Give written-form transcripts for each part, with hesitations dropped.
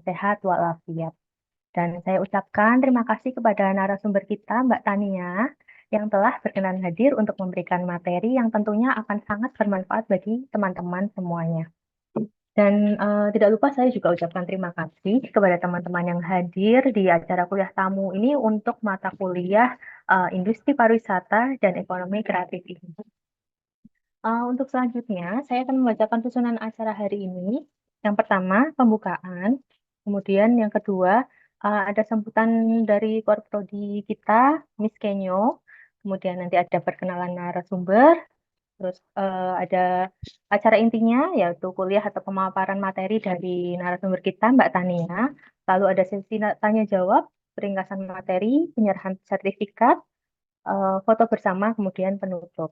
sehat walafiat. Dan saya ucapkan terima kasih kepada narasumber kita, Mbak Tania, yang telah berkenan hadir untuk memberikan materi yang tentunya akan sangat bermanfaat bagi teman-teman semuanya. Dan tidak lupa saya juga ucapkan terima kasih kepada teman-teman yang hadir di acara kuliah tamu ini untuk mata kuliah Industri Pariwisata dan Ekonomi Kreatif ini. Untuk selanjutnya, saya akan membacakan susunan acara hari ini. Yang pertama, pembukaan. Kemudian yang kedua, ada sambutan dari Core Prodi kita, Miss Kenyo. Kemudian nanti ada perkenalan narasumber. Terus ada acara intinya, yaitu kuliah atau pemaparan materi dari narasumber kita, Mbak Tania. Lalu ada sesi tanya jawab, peringkasan materi, penyerahan sertifikat, foto bersama, kemudian penutup.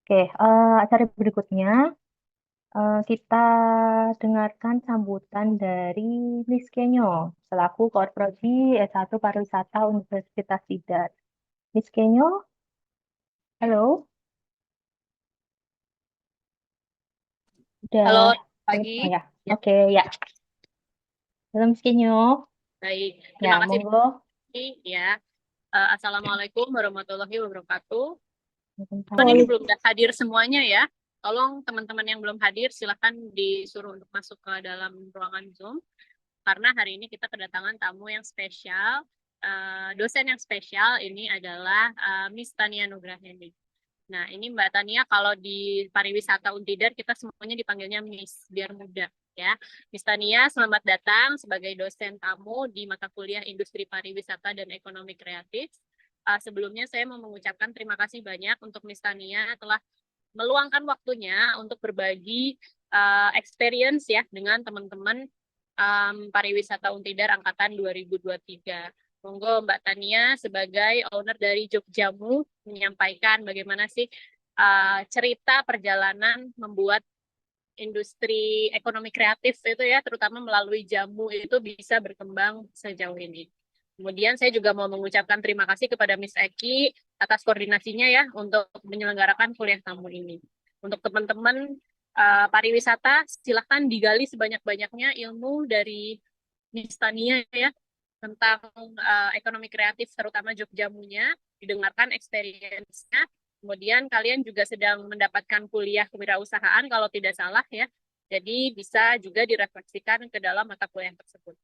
Oke, acara berikutnya kita dengarkan sambutan dari Miss Kenyo selaku Korprodi S1 Pariwisata Universitas Tidar. Miss Kenyo, halo, udah Halo, oh pagi. ya, Ya, oke ya, halo Miss Kenyo, baik. ya Terima kasih, monggo. ya. Assalamualaikum warahmatullahi wabarakatuh. Teman Waalaikumsalam. ini belum hadir semuanya ya. Tolong teman-teman yang belum hadir silahkan disuruh untuk masuk ke dalam ruangan Zoom. Karena hari ini kita kedatangan tamu yang spesial. Dosen yang spesial ini adalah Miss Tania Nugrahendi. Nah, ini Mbak Tania, kalau di pariwisata Untidar kita semuanya dipanggilnya Miss, biar mudah ya. Miss Tania, selamat datang sebagai dosen tamu di mata kuliah Industri Pariwisata dan Ekonomi Kreatif. Sebelumnya saya mau mengucapkan terima kasih banyak untuk Miss Tania telah meluangkan waktunya untuk berbagi experience ya dengan teman-teman pariwisata Untidar angkatan 2023. Monggo Mbak Tania sebagai owner dari Jogjamu menyampaikan bagaimana sih cerita perjalanan membuat industri ekonomi kreatif itu ya, terutama melalui jamu itu bisa berkembang sejauh ini. Kemudian saya juga mau mengucapkan terima kasih kepada Miss Eki atas koordinasinya ya untuk menyelenggarakan kuliah tamu ini. Untuk teman-teman pariwisata, silahkan digali sebanyak-banyaknya ilmu dari Miss Tania ya tentang ekonomi kreatif terutama Jogjamunya, didengarkan experience-nya. Kemudian kalian juga sedang mendapatkan kuliah kewirausahaan kalau tidak salah ya. Jadi bisa juga direfleksikan ke dalam mata kuliah tersebut.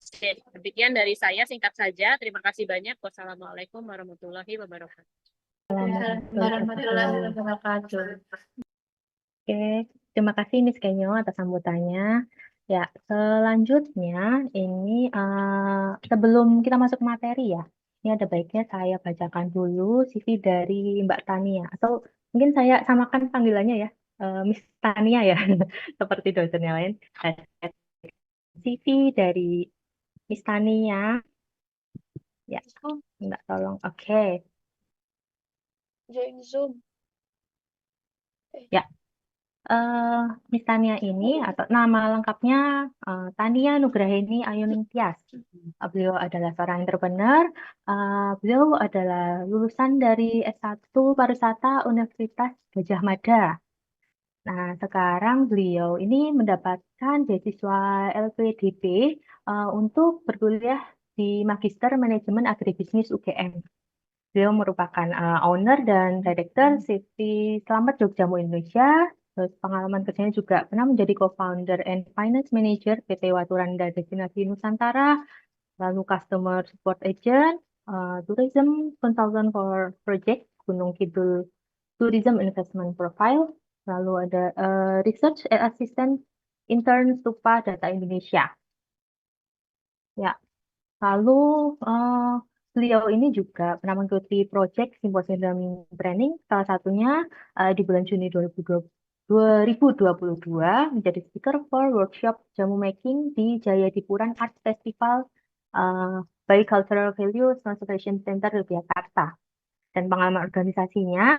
Oke, demikian dari saya singkat saja. Terima kasih banyak. Wassalamualaikum warahmatullahi wabarakatuh. Assalamualaikum Warahmatullahi warahmatullahi wabarakatuh. wabarakatuh. Oke, terima kasih Miss Kenyo atas sambutannya. Ya, selanjutnya ini sebelum kita masuk ke materi ya, ini ada baiknya saya bacakan dulu CV dari Mbak Tania atau mungkin saya samakan panggilannya ya, Miss Tania ya, seperti dosennya lain. CV dari Miss Tania, ya, Mbak tolong. Oke, Join Zoom. ya. eh Miss Tania ini atau nama lengkapnya Tania Nugraheni Ayuning Tias. Beliau adalah seorang entrepreneur. Beliau adalah lulusan dari S1 Pariwisata Universitas Gadjah Mada. Nah, sekarang beliau ini mendapatkan beasiswa LPDP untuk berkuliah di Magister Manajemen Agribisnis UGM. Beliau merupakan owner dan director City Selamat Jogjamu Indonesia. Terus pengalaman kerjanya juga pernah menjadi co-founder and finance manager PT Waturanda Destinasi Nusantara, lalu customer support agent, tourism consultant for project Gunung Kidul Tourism Investment Profile, lalu ada research assistant intern Stupa Data Indonesia. Ya, lalu eh, beliau ini juga pernah mengikuti proyek Symposium Branding, salah satunya di bulan Juni 2022 menjadi speaker for workshop jamu making di Jayadipuran Art Festival eh, by Cultural Values Conservation Center Yogyakarta. Dan pengalaman organisasinya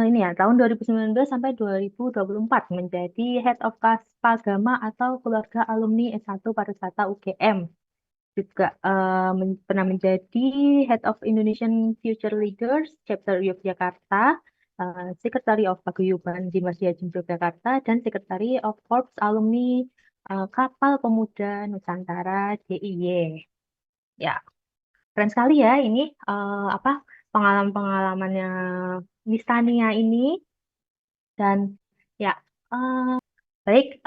ini ya tahun 2019 sampai 2024 menjadi Head of Class Pagama atau Keluarga Alumni S1 Pariwisata UGM juga pernah menjadi Head of Indonesian Future Leaders Chapter Yogyakarta, Secretary of Paguyuban Dimas Yajim Yogyakarta, dan Secretary of Corps Alumni Kapal Pemuda Nusantara DIY. Ya, keren sekali ya ini apa pengalaman-pengalamannya Miss Tania ini dan ya baik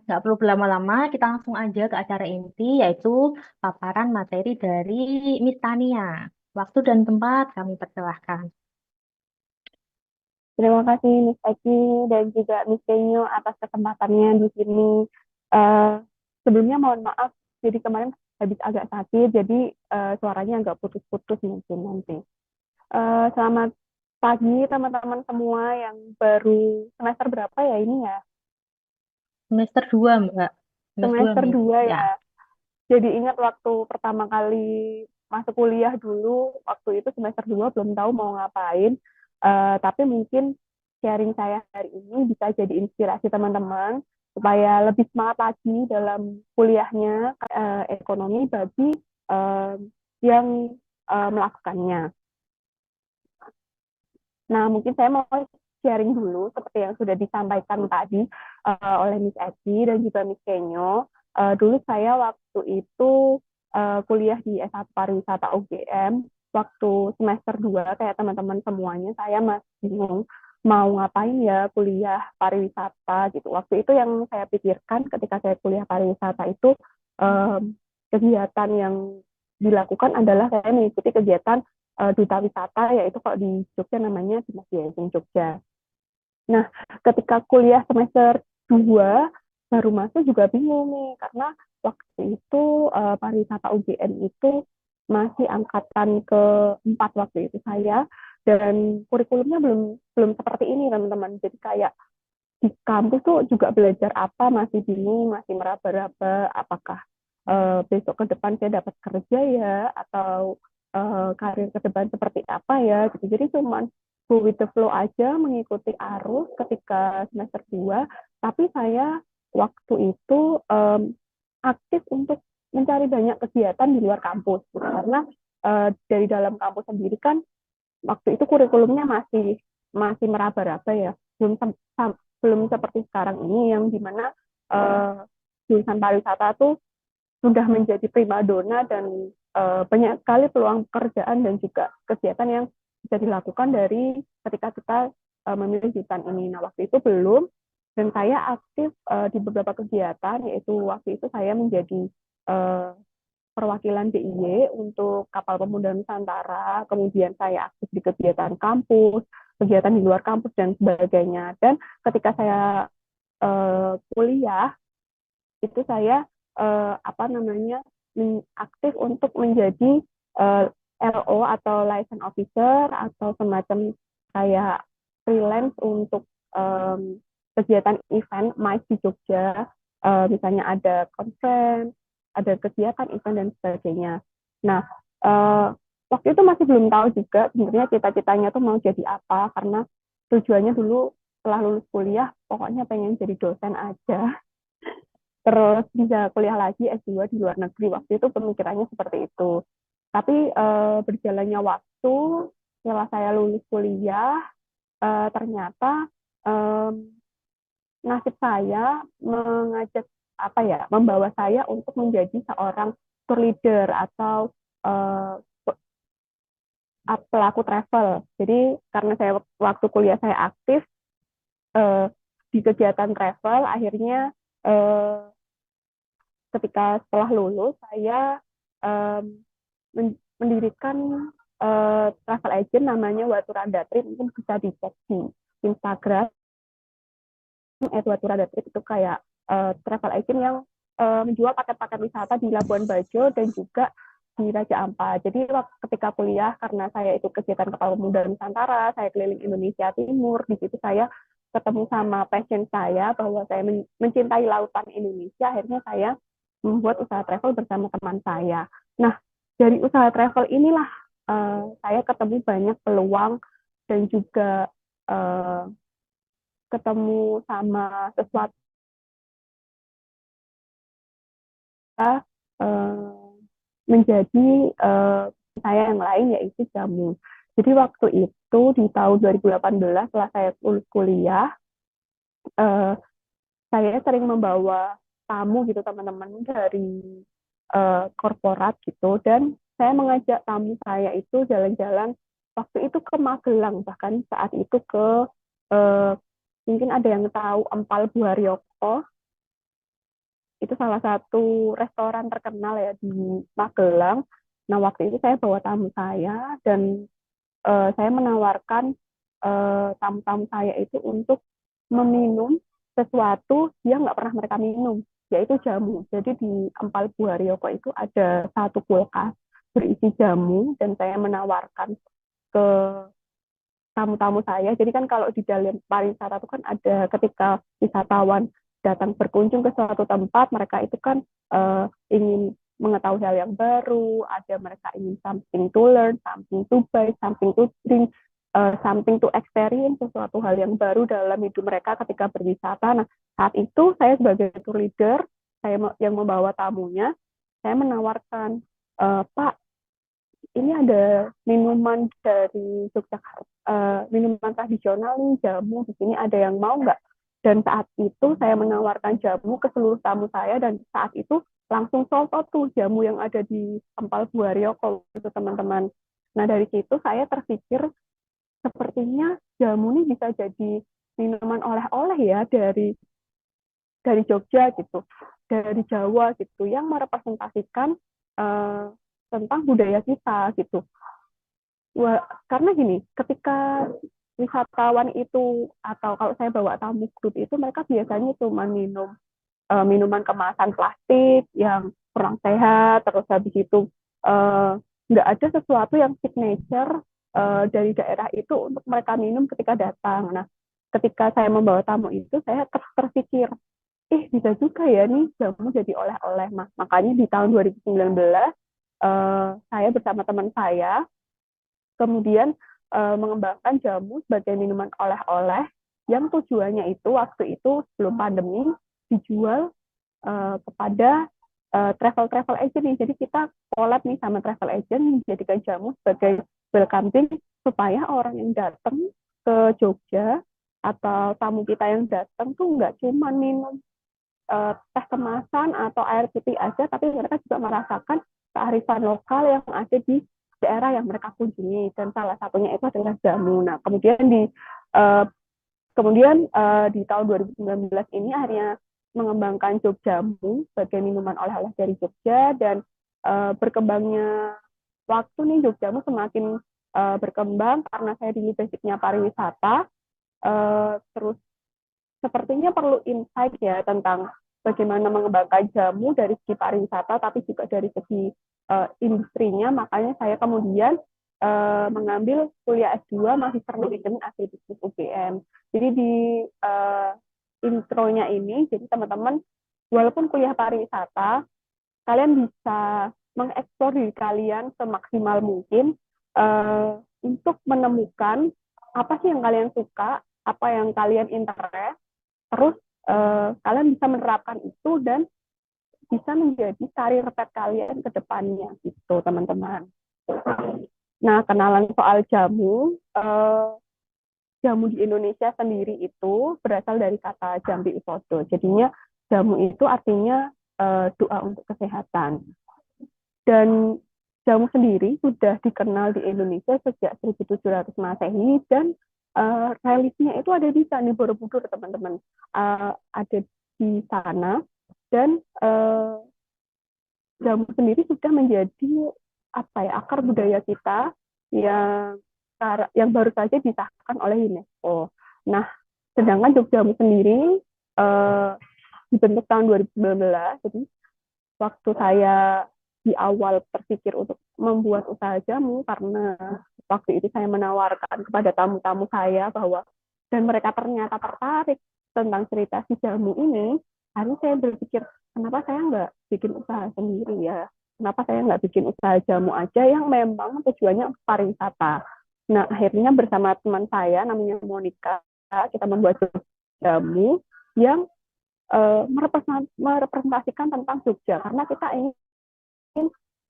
nggak perlu berlama-lama kita langsung aja ke acara inti yaitu paparan materi dari Miss Tania. Waktu dan tempat kami persilahkan. Terima kasih Miss Eki dan juga Miss Kenyo atas kesempatannya di sini. Eh, Sebelumnya mohon maaf, jadi kemarin habis agak sakit, jadi suaranya agak putus-putus mungkin nanti. Selamat pagi teman-teman semua yang baru semester berapa ya ini ya? Semester 2 Mbak. Semester 2 Semester Miss. 2 Ya. ya. Jadi ingat waktu pertama kali masuk kuliah dulu, waktu itu semester 2 belum tahu mau ngapain. Tapi mungkin sharing saya hari ini bisa jadi inspirasi teman-teman supaya lebih semangat lagi dalam kuliahnya ekonomi bagi eh, yang melakukannya. Nah, mungkin saya mau sharing dulu seperti yang sudah disampaikan tadi oleh Miss Edi dan juga Miss Kenyo. Dulu saya waktu itu kuliah di S1 Pariwisata UGM, waktu semester 2 kayak teman-teman semuanya, saya masih bingung mau ngapain ya kuliah pariwisata gitu. Waktu itu yang saya pikirkan ketika saya kuliah pariwisata itu kegiatan yang dilakukan adalah saya mengikuti kegiatan duta wisata, yaitu kalau di Jogja namanya Dinas Diasing Jogja. Nah, ketika kuliah semester 2 baru masuk juga bingung nih, karena waktu itu pariwisata UGM itu masih angkatan keempat waktu itu saya, dan kurikulumnya belum belum seperti ini teman-teman. Jadi kayak di kampus tuh juga belajar apa masih bingung, masih meraba-raba apakah besok ke depan saya dapat kerja ya atau karir ke depan seperti apa ya gitu. Jadi cuman go with the flow aja mengikuti arus ketika semester 2, tapi saya waktu itu aktif untuk mencari banyak kegiatan di luar kampus gitu. Karena dari dalam kampus sendiri kan waktu itu kurikulumnya masih masih meraba-raba ya, belum seperti sekarang ini yang dimana jurusan pariwisata tuh sudah menjadi primadona dan banyak sekali peluang pekerjaan dan juga kegiatan yang bisa dilakukan dari ketika kita memilih jurusan ini. Nah, waktu itu belum, dan saya aktif di beberapa kegiatan, yaitu waktu itu saya menjadi perwakilan DIY untuk Kapal Pemuda Nusantara, kemudian saya aktif di kegiatan kampus, kegiatan di luar kampus, dan sebagainya. Dan ketika saya kuliah, itu saya apa namanya aktif untuk menjadi LO atau license officer atau semacam kayak freelance untuk kegiatan event MICE di Jogja, misalnya ada conference, ada kegiatan event dan sebagainya. Nah, waktu itu masih belum tahu juga sebenarnya cita-citanya tuh mau jadi apa, karena tujuannya dulu setelah lulus kuliah pokoknya pengen jadi dosen aja, terus bisa kuliah lagi S2 di luar negeri. Waktu itu pemikirannya seperti itu. Tapi berjalannya waktu setelah saya lulus kuliah, ternyata nasib saya mengajak apa ya, membawa saya untuk menjadi seorang tour leader atau pelaku travel. Jadi karena saya waktu kuliah saya aktif di kegiatan travel, akhirnya ketika setelah lulus saya mendirikan travel agent namanya Waturada Trip. Mungkin bisa dicek di Instagram @waturada Trip. Itu kayak travel agent yang menjual paket-paket wisata di Labuan Bajo dan juga di Raja Ampat. Jadi ketika kuliah, karena saya ikut kegiatan Kapal Pemuda Nusantara, saya keliling Indonesia Timur, di situ saya ketemu sama passion saya bahwa saya mencintai lautan Indonesia. Akhirnya saya membuat usaha travel bersama teman saya. Nah, dari usaha travel inilah saya ketemu banyak peluang dan juga ketemu sama sesuatu menjadi saya yang lain, yaitu jamu. Jadi waktu itu di tahun 2018 setelah saya lulus kuliah, saya sering membawa tamu gitu teman-teman dari korporat gitu, dan saya mengajak tamu saya itu jalan-jalan waktu itu ke Magelang, bahkan saat itu ke eh, mungkin ada yang tahu Empal Buharyoko, itu salah satu restoran terkenal ya di Magelang. Nah, waktu itu saya bawa tamu saya dan saya menawarkan tamu-tamu saya itu untuk meminum sesuatu yang nggak pernah mereka minum, yaitu jamu. Jadi di Empal Buharyoko itu ada satu kulkas berisi jamu dan saya menawarkan ke tamu-tamu saya. Jadi kan kalau di dalam pariwisata itu kan ada ketika wisatawan datang berkunjung ke suatu tempat, mereka itu kan ingin mengetahui hal yang baru, ada mereka ingin something to learn, something to buy, something to drink, something to experience, sesuatu hal yang baru dalam hidup mereka ketika berwisata. Nah, saat itu saya sebagai tour leader, saya yang membawa tamunya, saya menawarkan, Pak, ini ada minuman dari Yogyakarta, minuman tradisional nih, jamu di sini ada yang mau nggak? Dan saat itu saya menawarkan jamu ke seluruh tamu saya dan saat itu langsung sold out tuh jamu yang ada di Empal Buharyoko itu teman-teman. Nah dari situ saya terpikir sepertinya jamu ini bisa jadi minuman oleh-oleh ya dari Jogja gitu, dari Jawa gitu, yang merepresentasikan tentang budaya kita gitu. Karena gini, ketika wisatawan itu atau kalau saya bawa tamu grup itu mereka biasanya cuma minum minuman kemasan plastik yang kurang sehat, terus habis itu nggak ada sesuatu yang signature dari daerah itu untuk mereka minum ketika datang. Nah, ketika saya membawa tamu itu saya terpikir, bisa juga ya nih jamu jadi oleh-oleh. Makanya di tahun 2019 saya bersama teman saya kemudian mengembangkan jamu sebagai minuman oleh-oleh yang tujuannya itu waktu itu sebelum pandemi dijual kepada travel agent nih. Jadi kita collab nih sama travel agent menjadikan jamu sebagai welcome drink supaya orang yang datang ke Jogja atau tamu kita yang datang tuh nggak cuma minum teh kemasan atau air putih aja, tapi mereka juga merasakan kearifan lokal yang ada di daerah yang mereka kunjungi dan salah satunya itu adalah jamu. Nah, di tahun 2019 ini akhirnya mengembangkan Jogjamu sebagai minuman oleh-oleh dari Jogja dan berkembangnya waktu nih Jogjamu semakin berkembang karena saya di basicnya pariwisata, terus sepertinya perlu insight ya tentang bagaimana mengembangkan jamu dari segi pariwisata tapi juga dari segi industrinya. Makanya saya kemudian mengambil kuliah S2 Magister Manajemen Agribisnis UGM. Jadi di intronya ini, jadi teman-teman walaupun kuliah pariwisata, kalian bisa mengeksplor diri kalian semaksimal mungkin untuk menemukan apa sih yang kalian suka, apa yang kalian interest, terus kalian bisa menerapkan itu dan bisa menjadi karir path kalian ke depannya gitu teman-teman. Nah, kenalan soal jamu, jamu di Indonesia sendiri itu berasal dari kata jambi usodo. Jadinya jamu itu artinya doa untuk kesehatan. Dan jamu sendiri sudah dikenal di Indonesia sejak 1700 Masehi dan reliefnya itu ada di Candi Borobudur teman-teman, ada di sana dan jamu sendiri sudah menjadi akar budaya kita yang baru saja disahkan oleh UNESCO. Nah, sedangkan Jogjamu sendiri dibentuk tahun 2019, jadi waktu saya di awal terpikir untuk membuat usaha jamu karena waktu itu saya menawarkan kepada tamu-tamu saya bahwa dan mereka ternyata tertarik tentang cerita si jamu ini, akhirnya saya berpikir kenapa saya nggak bikin usaha sendiri ya, kenapa saya nggak bikin usaha jamu aja yang memang tujuannya pariwisata. Nah akhirnya bersama teman saya namanya Monica kita membuat jamu yang merepresentasikan tentang Jogja karena kita ingin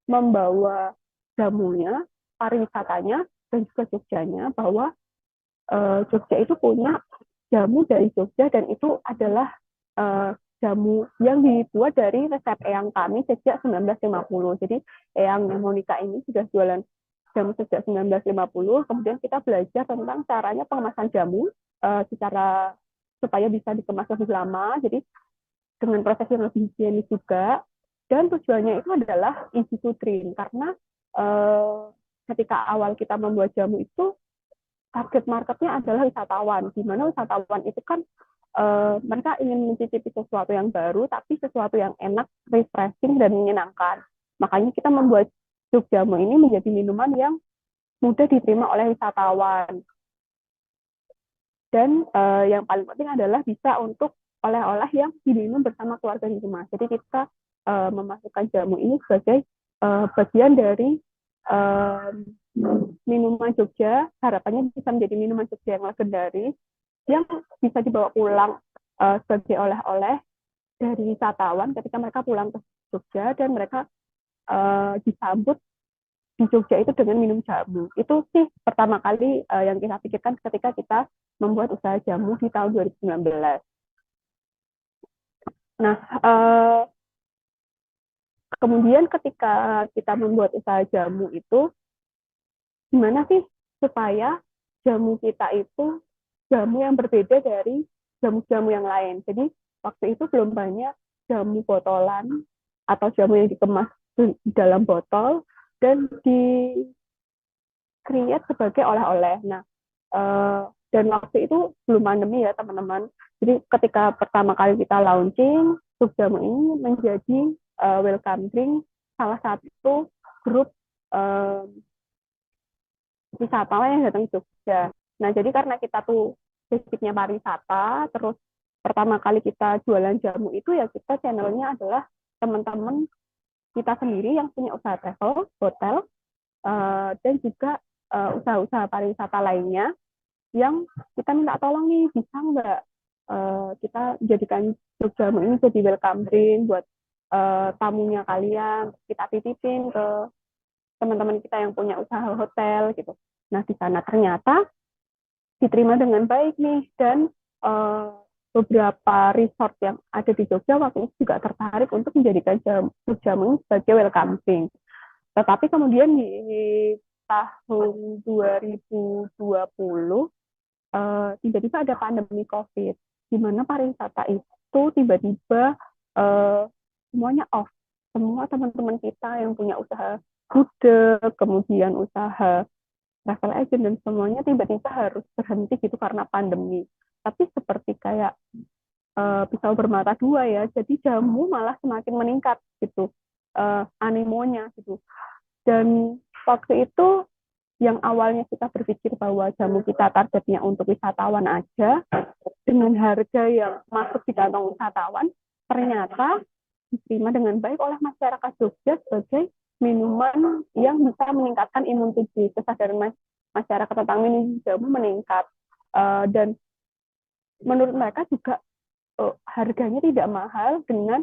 membawa jamunya, pariwisatanya, dan juga Jogjanya bahwa Jogja itu punya jamu dari Jogja dan itu adalah jamu yang dibuat dari resep eyang kami sejak 1950. Jadi eyang Monica ini sudah jualan jamu sejak 1950. Kemudian kita belajar tentang caranya pengemasan jamu secara supaya bisa dikemas lebih lama. Jadi dengan proses yang lebih higienis juga. Dan tujuannya itu adalah easy to drink karena ketika awal kita membuat jamu itu target marketnya adalah wisatawan, di mana wisatawan itu kan mereka ingin mencicipi sesuatu yang baru, tapi sesuatu yang enak, refreshing, dan menyenangkan. Makanya kita membuat juk jamu ini menjadi minuman yang mudah diterima oleh wisatawan. Dan yang paling penting adalah bisa untuk oleh-oleh yang diminum bersama keluarga di rumah. Jadi kita memasukkan jamu ini sebagai bagian dari minuman Jogja, harapannya bisa menjadi minuman Jogja yang legendaris, yang bisa dibawa pulang sebagai oleh-oleh dari wisatawan ketika mereka pulang ke Jogja, dan mereka disambut di Jogja itu dengan minum jamu. Itu sih pertama kali yang kita pikirkan ketika kita membuat usaha jamu di tahun 2019. Nah, kemudian ketika kita membuat usaha jamu itu, gimana sih supaya jamu kita itu jamu yang berbeda dari jamu-jamu yang lain. Jadi waktu itu belum banyak jamu botolan atau jamu yang dikemas di dalam botol dan di create sebagai oleh-oleh. Nah, dan waktu itu belum pandemi ya teman-teman. Jadi ketika pertama kali kita launching, juk jamu ini menjadi welcome drink salah satu grup wisatawan yang datang ke Jogja. Nah, jadi karena kita tuh basicnya pariwisata, terus pertama kali kita jualan jamu itu ya kita channelnya adalah teman-teman kita sendiri yang punya usaha travel, hotel, dan juga usaha-usaha pariwisata lainnya yang kita minta tolong nih, bisa nggak kita jadikan juk jamu ini jadi welcome drink buat tamunya kalian, kita titipin ke teman-teman kita yang punya usaha hotel gitu. Nah, di sana ternyata diterima dengan baik nih, dan beberapa resort yang ada di Jogja waktu itu juga tertarik untuk menjadikan juk jamu ini sebagai welcome drink. Tetapi kemudian di tahun 2020 tiba-tiba ada pandemi COVID, di mana pariwisata itu tiba-tiba semuanya off. Semua teman-teman kita yang punya usaha gudeg, kemudian usaha travel agent dan semuanya tiba-tiba harus berhenti gitu karena pandemi. Tapi seperti kayak pisau bermata dua ya, jadi jamu malah semakin meningkat gitu animonya gitu. Dan waktu itu yang awalnya kita berpikir bahwa jamu kita targetnya untuk wisatawan aja, dengan harga yang masuk di kantong wisatawan, ternyata diterima dengan baik oleh masyarakat Jogja sebagai minuman yang bisa meningkatkan imun tubuh. Kesadaran masyarakat tentang minum jamu meningkat. Dan menurut mereka juga harganya tidak mahal dengan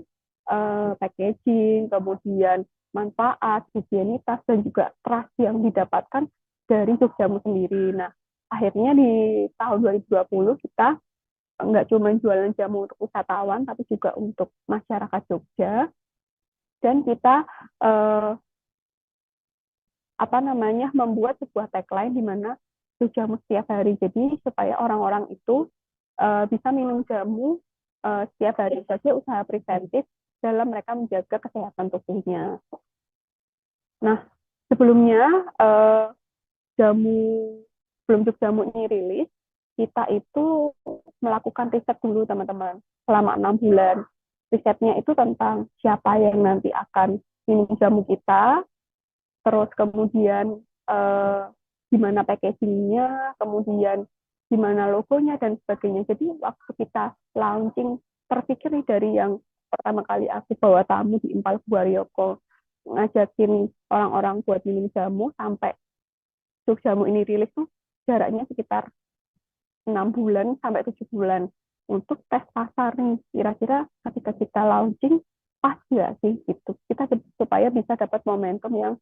packaging, kemudian manfaat, higienitas, dan juga trust yang didapatkan dari juk jamu sendiri. Nah, akhirnya di tahun 2020 kita nggak cuma jualan jamu untuk wisatawan, tapi juga untuk masyarakat Jogja. Dan kita membuat sebuah tagline di mana juk jamu setiap hari. Jadi supaya orang-orang itu bisa minum jamu setiap hari sebagai usaha preventif dalam mereka menjaga kesehatan tubuhnya. Nah, sebelumnya sebelum juk jamu ini rilis, kita itu melakukan riset dulu teman-teman selama 6 bulan. Risetnya itu tentang siapa yang nanti akan minum jamu kita, terus kemudian gimana packagingnya, kemudian gimana logonya dan sebagainya. Jadi waktu kita launching terpikir dari yang pertama kali aku bawa tamu di Impal Buaryoko ngajakin orang-orang buat minum jamu sampai juk jamu ini rilis tuh jaraknya sekitar 6 bulan sampai 7 bulan untuk tes pasar nih. Kira-kira ketika kita launching pas nggak sih gitu. Kita supaya bisa dapat momentum yang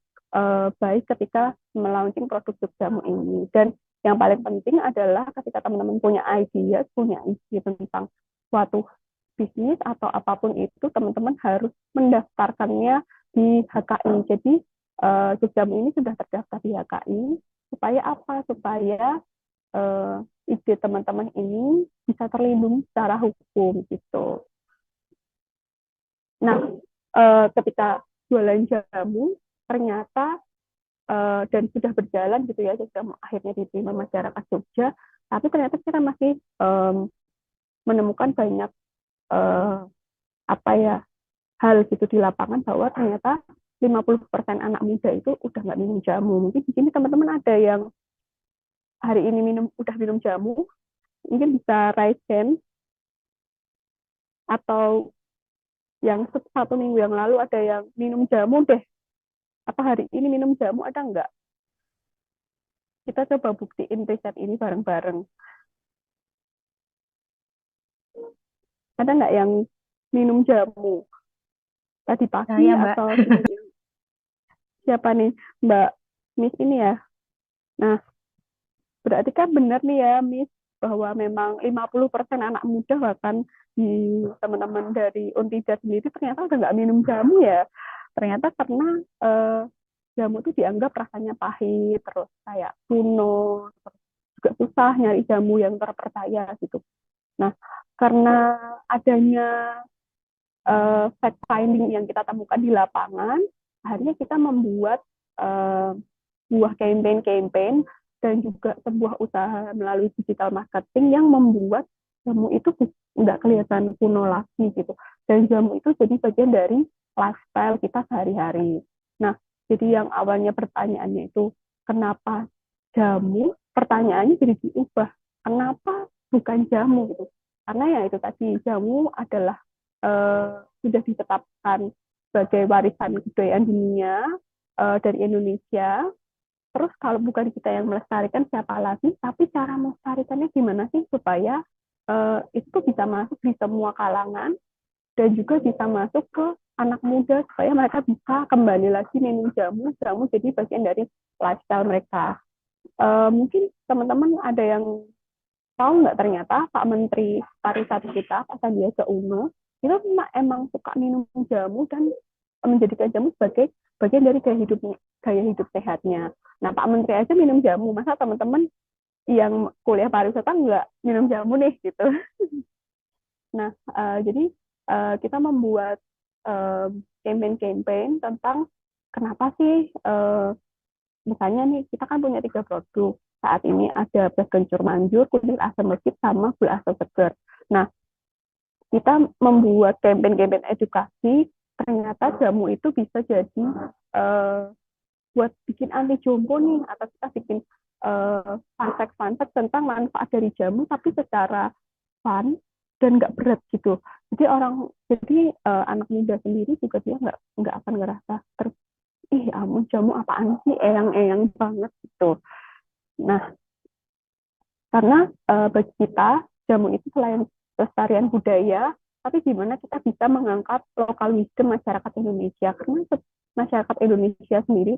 baik ketika melaunching produk juk jamu ini. Dan yang paling penting adalah ketika teman-teman punya ide tentang suatu bisnis atau apapun itu, teman-teman harus mendaftarkannya di HKI. Jadi Jogjamu ini sudah terdaftar di HKI. Supaya apa? Supaya ide teman-teman ini bisa terlindungi secara hukum gitu. Nah, ketika jualan jamu ternyata dan sudah berjalan gitu ya, Jamu akhirnya diterima masyarakat Jogja, tapi ternyata kita masih menemukan banyak apa ya hal gitu di lapangan bahwa ternyata 50% anak muda itu udah nggak minum jamu. Mungkin di sini teman-teman ada yang hari ini udah minum jamu, mungkin bisa raise hand, atau yang 1 minggu yang lalu ada yang minum jamu deh. Apa hari ini minum jamu, ada nggak? Kita coba buktiin riset ini bareng-bareng. Ada nggak yang minum jamu tadi pagi Saya, Mbak. atau siapa nih, Mbak Miss ini ya? Nah, berarti kan benar nih ya, Miss, bahwa memang 50% anak muda bahkan di teman-teman dari Untida sendiri ternyata udah nggak minum jamu ya. Ternyata karena jamu itu dianggap rasanya pahit, terus kayak kuno, terus juga susah nyari jamu yang terpercaya gitu. Nah, karena adanya fact finding yang kita temukan di lapangan, akhirnya kita membuat sebuah campaign dan juga sebuah usaha melalui digital marketing yang membuat jamu itu nggak kelihatan kuno lagi gitu. Dan jamu itu jadi bagian dari lifestyle kita sehari-hari. Nah, jadi yang awalnya pertanyaannya itu kenapa jamu, pertanyaannya jadi diubah. Kenapa bukan jamu gitu? Karena ya itu tadi, jamu adalah sudah ditetapkan sebagai warisan kebudayaan dunia dari Indonesia. Terus kalau bukan kita yang melestarikan, siapa lagi? Tapi cara melestarikannya gimana sih supaya itu bisa masuk di semua kalangan dan juga bisa masuk ke anak muda supaya mereka bisa kembali lagi minum jamu jadi bagian dari lifestyle mereka. Mungkin teman-teman ada yang tahu nggak, ternyata Pak Menteri Pariwisata kita, Pak Sandiaga Uno, itu emang suka minum jamu dan menjadikan jamu sebagai bagian dari gaya hidup sehatnya. Nah, Pak Menteri aja minum jamu, masa teman-teman yang kuliah pariwisata nggak minum jamu nih gitu. Nah, jadi kita membuat campaign-campaign tentang kenapa sih, misalnya nih kita kan punya 3 produk. Saat ini ada beras kencur manjur, kunyit asam legit, sama gula asam seger. Nah, kita membuat campaign-campaign edukasi, ternyata jamu itu bisa jadi buat bikin anti jompo nih, atau kita bikin fun fact tentang manfaat dari jamu, tapi secara fun dan nggak berat gitu. Jadi anak muda sendiri juga dia nggak akan ngerasa amun jamu apaan sih, eyang-eyang banget gitu. Nah, karena bagi kita jamu itu selain pelestarian budaya, tapi gimana kita bisa mengangkat lokal wisdom masyarakat Indonesia, karena masyarakat Indonesia sendiri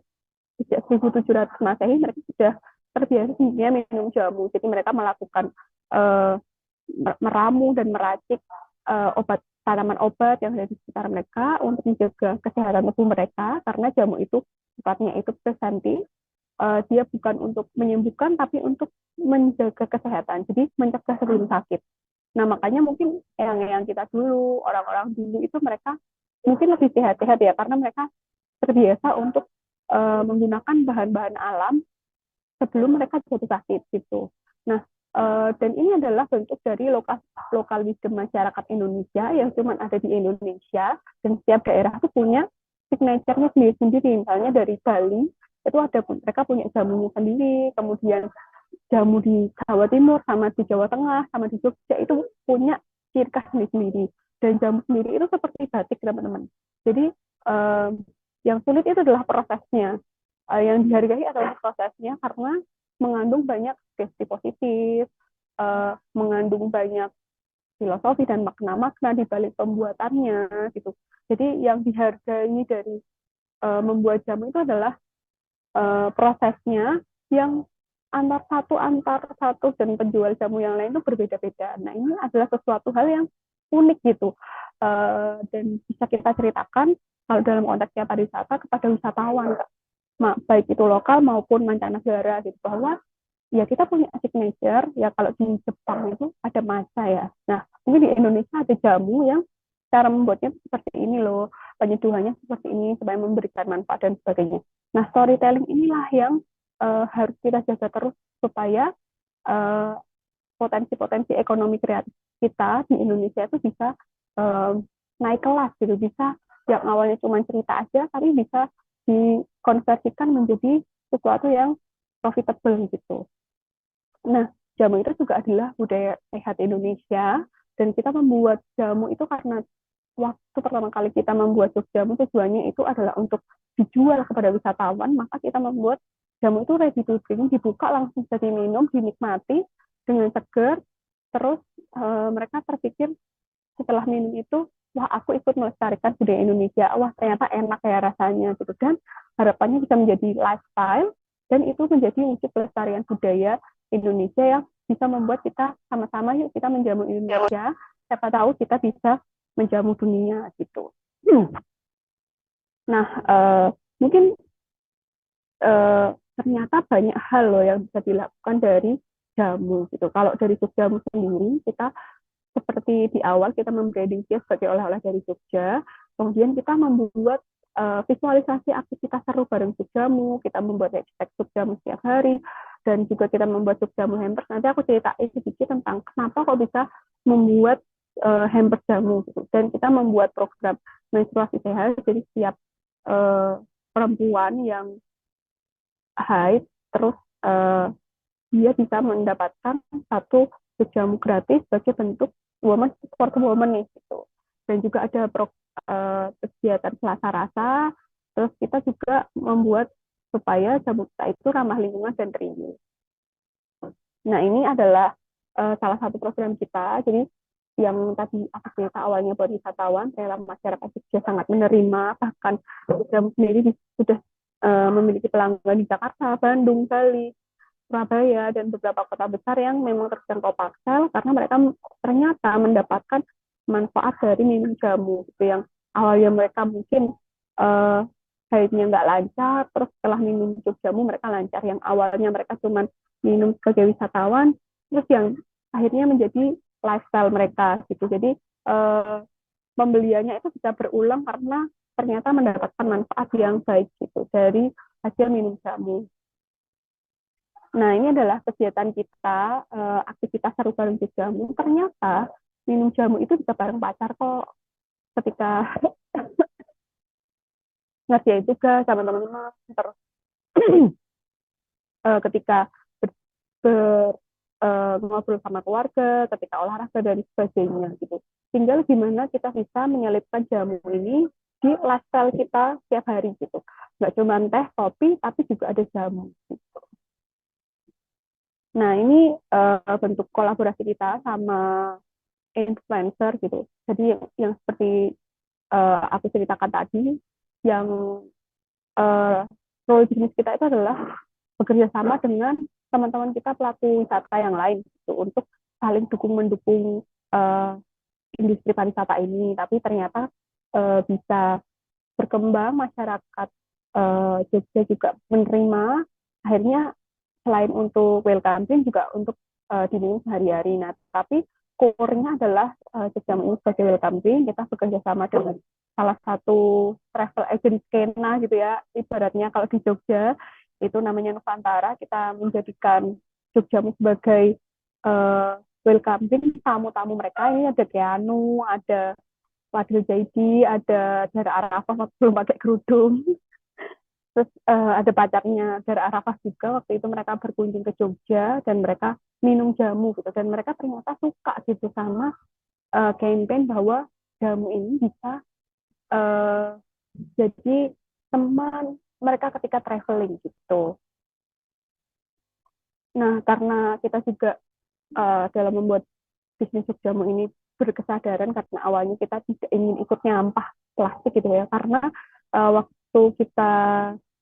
sejak 1700 Masehi mereka sudah terbiasa minum jamu. Jadi mereka melakukan meramu dan meracik tanaman obat yang ada di sekitar mereka untuk menjaga kesehatan tubuh mereka, karena jamu itu sifatnya itu preventif. Dia bukan untuk menyembuhkan tapi untuk menjaga kesehatan, jadi mencegah sebelum sakit. Nah, makanya mungkin yang kita dulu, orang-orang dulu itu mereka mungkin lebih sehat-sehat ya, karena mereka terbiasa untuk menggunakan bahan-bahan alam sebelum mereka jatuh sakit gitu. Nah, dan ini adalah bentuk dari lokal wisdom masyarakat Indonesia yang cuma ada di Indonesia, dan setiap daerah itu punya signature-nya sendiri-sendiri. Misalnya dari Bali itu mereka punya jamunya sendiri, kemudian jamu di Jawa Timur sama di Jawa Tengah sama di Jogja itu punya ciri khas sendiri-sendiri. Dan jamu sendiri itu seperti batik, teman-teman. Jadi yang sulit itu adalah prosesnya. Yang dihargai adalah prosesnya, karena mengandung banyak sugesti positif, mengandung banyak filosofi dan makna-makna di balik pembuatannya gitu. Jadi yang dihargai dari membuat jamu itu adalah prosesnya, yang antar satu dan penjual jamu yang lain itu berbeda-beda. Nah, ini adalah sesuatu hal yang unik gitu. Dan bisa kita ceritakan kalau dalam konteksnya pariwisata kepada wisatawan, Kak. Baik itu lokal maupun mancanegara gitu, bahwa ya kita punya signature ya. Kalau di Jepang itu ada matcha ya, nah mungkin di Indonesia ada jamu yang cara membuatnya seperti ini loh, penyeduhannya seperti ini supaya memberikan manfaat dan sebagainya. Nah, storytelling inilah yang harus kita jaga terus supaya uh, potensi-potensi ekonomi kreatif kita di Indonesia itu bisa naik kelas gitu, bisa yang awalnya cuma cerita aja tapi bisa dikonversikan menjadi sesuatu yang profitable gitu. Nah, jamu itu juga adalah budaya sehat Indonesia, dan kita membuat jamu itu karena waktu pertama kali kita membuat jus jamu tujuannya itu adalah untuk dijual kepada wisatawan, maka kita membuat jamu itu ready to drink, dibuka langsung jadi minum, dinikmati dengan segar. Terus mereka terpikir setelah minum itu, wah aku ikut melestarikan budaya Indonesia, wah ternyata enak ya rasanya gitu. Dan harapannya bisa menjadi lifestyle, dan itu menjadi wujud pelestarian budaya Indonesia yang bisa membuat kita sama-sama, yuk kita menjamu Indonesia, siapa tahu kita bisa menjamu dunia gitu. Nah, mungkin ternyata banyak hal loh yang bisa dilakukan dari jamu gitu. Kalau dari jamu sendiri, kita seperti di awal kita membranding dia sebagai oleh-oleh dari Jogja, kemudian kita membuat visualisasi aktivitas seru bareng Jogjamu, kita membuat hashtag Jogjamu setiap hari, dan juga kita membuat Jogjamu hampers. Nanti aku ceritain sedikit tentang kenapa kok bisa membuat hampers jamu gitu. Dan kita membuat program menstruasi sehat, jadi setiap perempuan yang haid, terus dia bisa mendapatkan satu jamu gratis sebagai bentuk woman support woman nih gitu. Dan juga ada kegiatan Selasa Rasa. Terus kita juga membuat supaya jamu kita itu ramah lingkungan dan reuse. Nah, ini adalah salah satu program kita. Jadi yang tadi aku cerita awalnya buat wisatawan, ternyata masyarakat Jogja sangat menerima, bahkan jamu sendiri sudah memiliki pelanggan di Jakarta, Bandung, Bali, Surabaya, dan beberapa kota besar yang memang terjangkau Paksel, karena mereka ternyata mendapatkan manfaat dari minum jamu gitu, yang awalnya mereka mungkin haidnya nggak lancar, terus setelah minum jamu mereka lancar. Yang awalnya mereka cuma minum sebagai wisatawan, terus yang akhirnya menjadi lifestyle mereka gitu. Jadi pembeliannya itu bisa berulang karena ternyata mendapatkan manfaat yang baik gitu dari hasil minum jamu. Nah, ini adalah kegiatan kita, aktivitas seru bareng jamu. Ternyata minum jamu itu bisa bareng pacar kok. Ketika ngerjain tugas sama teman-teman, terus ketika ngobrol sama keluarga, ketika olahraga dan sebagainya gitu. Tinggal gimana kita bisa menyelipkan jamu ini di lifestyle kita setiap hari gitu. Nggak cuma teh, kopi, tapi juga ada jamu gitu. Nah, ini bentuk kolaborasi kita sama influencer gitu. Jadi yang seperti aku ceritakan tadi, yang role bisnis kita itu adalah bekerja sama dengan teman-teman kita pelaku wisata yang lain gitu, untuk saling dukung-mendukung industri pariwisata ini. Tapi ternyata bisa berkembang, masyarakat Jogja juga menerima, akhirnya selain untuk welcome drink juga untuk diminum sehari-hari. Nah, tapi core-nya adalah Jogja ini sebagai welcome drink. Kita bekerja sama dengan salah satu travel agent skena gitu ya, ibaratnya kalau di Jogja itu namanya Nusantara. Kita menjadikan Jogja sebagai welcome drink tamu-tamu mereka. Ini ada Keanu, ada Fadil Jaidi, ada Dara Arafah belum pakai kerudung. Terus ada pacarnya Dara Arafah juga, waktu itu mereka berkunjung ke Jogja dan mereka minum jamu gitu, dan mereka ternyata suka gitu sama campaign bahwa jamu ini bisa jadi teman mereka ketika traveling gitu. Nah, karena kita juga dalam membuat bisnis jamu ini berkesadaran, karena awalnya kita tidak ingin ikut nyampah plastik gitu ya, karena waktu kita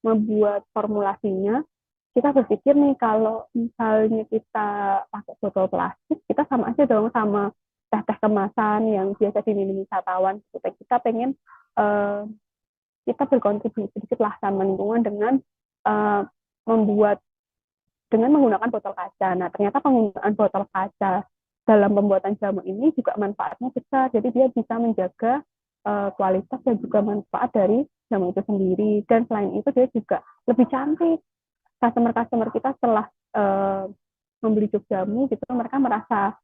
membuat formulasinya, kita berpikir nih kalau misalnya kita pakai botol plastik, kita sama aja dong sama teh-teh kemasan yang biasa diminum wisatawan. Kita pengen kita berkontribusi sedikit lah sama lingkungan dengan membuat dengan menggunakan botol kaca. Nah, ternyata penggunaan botol kaca dalam pembuatan jamu ini juga manfaatnya besar. Jadi dia bisa menjaga kualitas dan juga manfaat dari jamu itu sendiri. Dan selain itu dia juga lebih cantik. Customer-customer kita setelah membeli jog jamu gitu, mereka merasa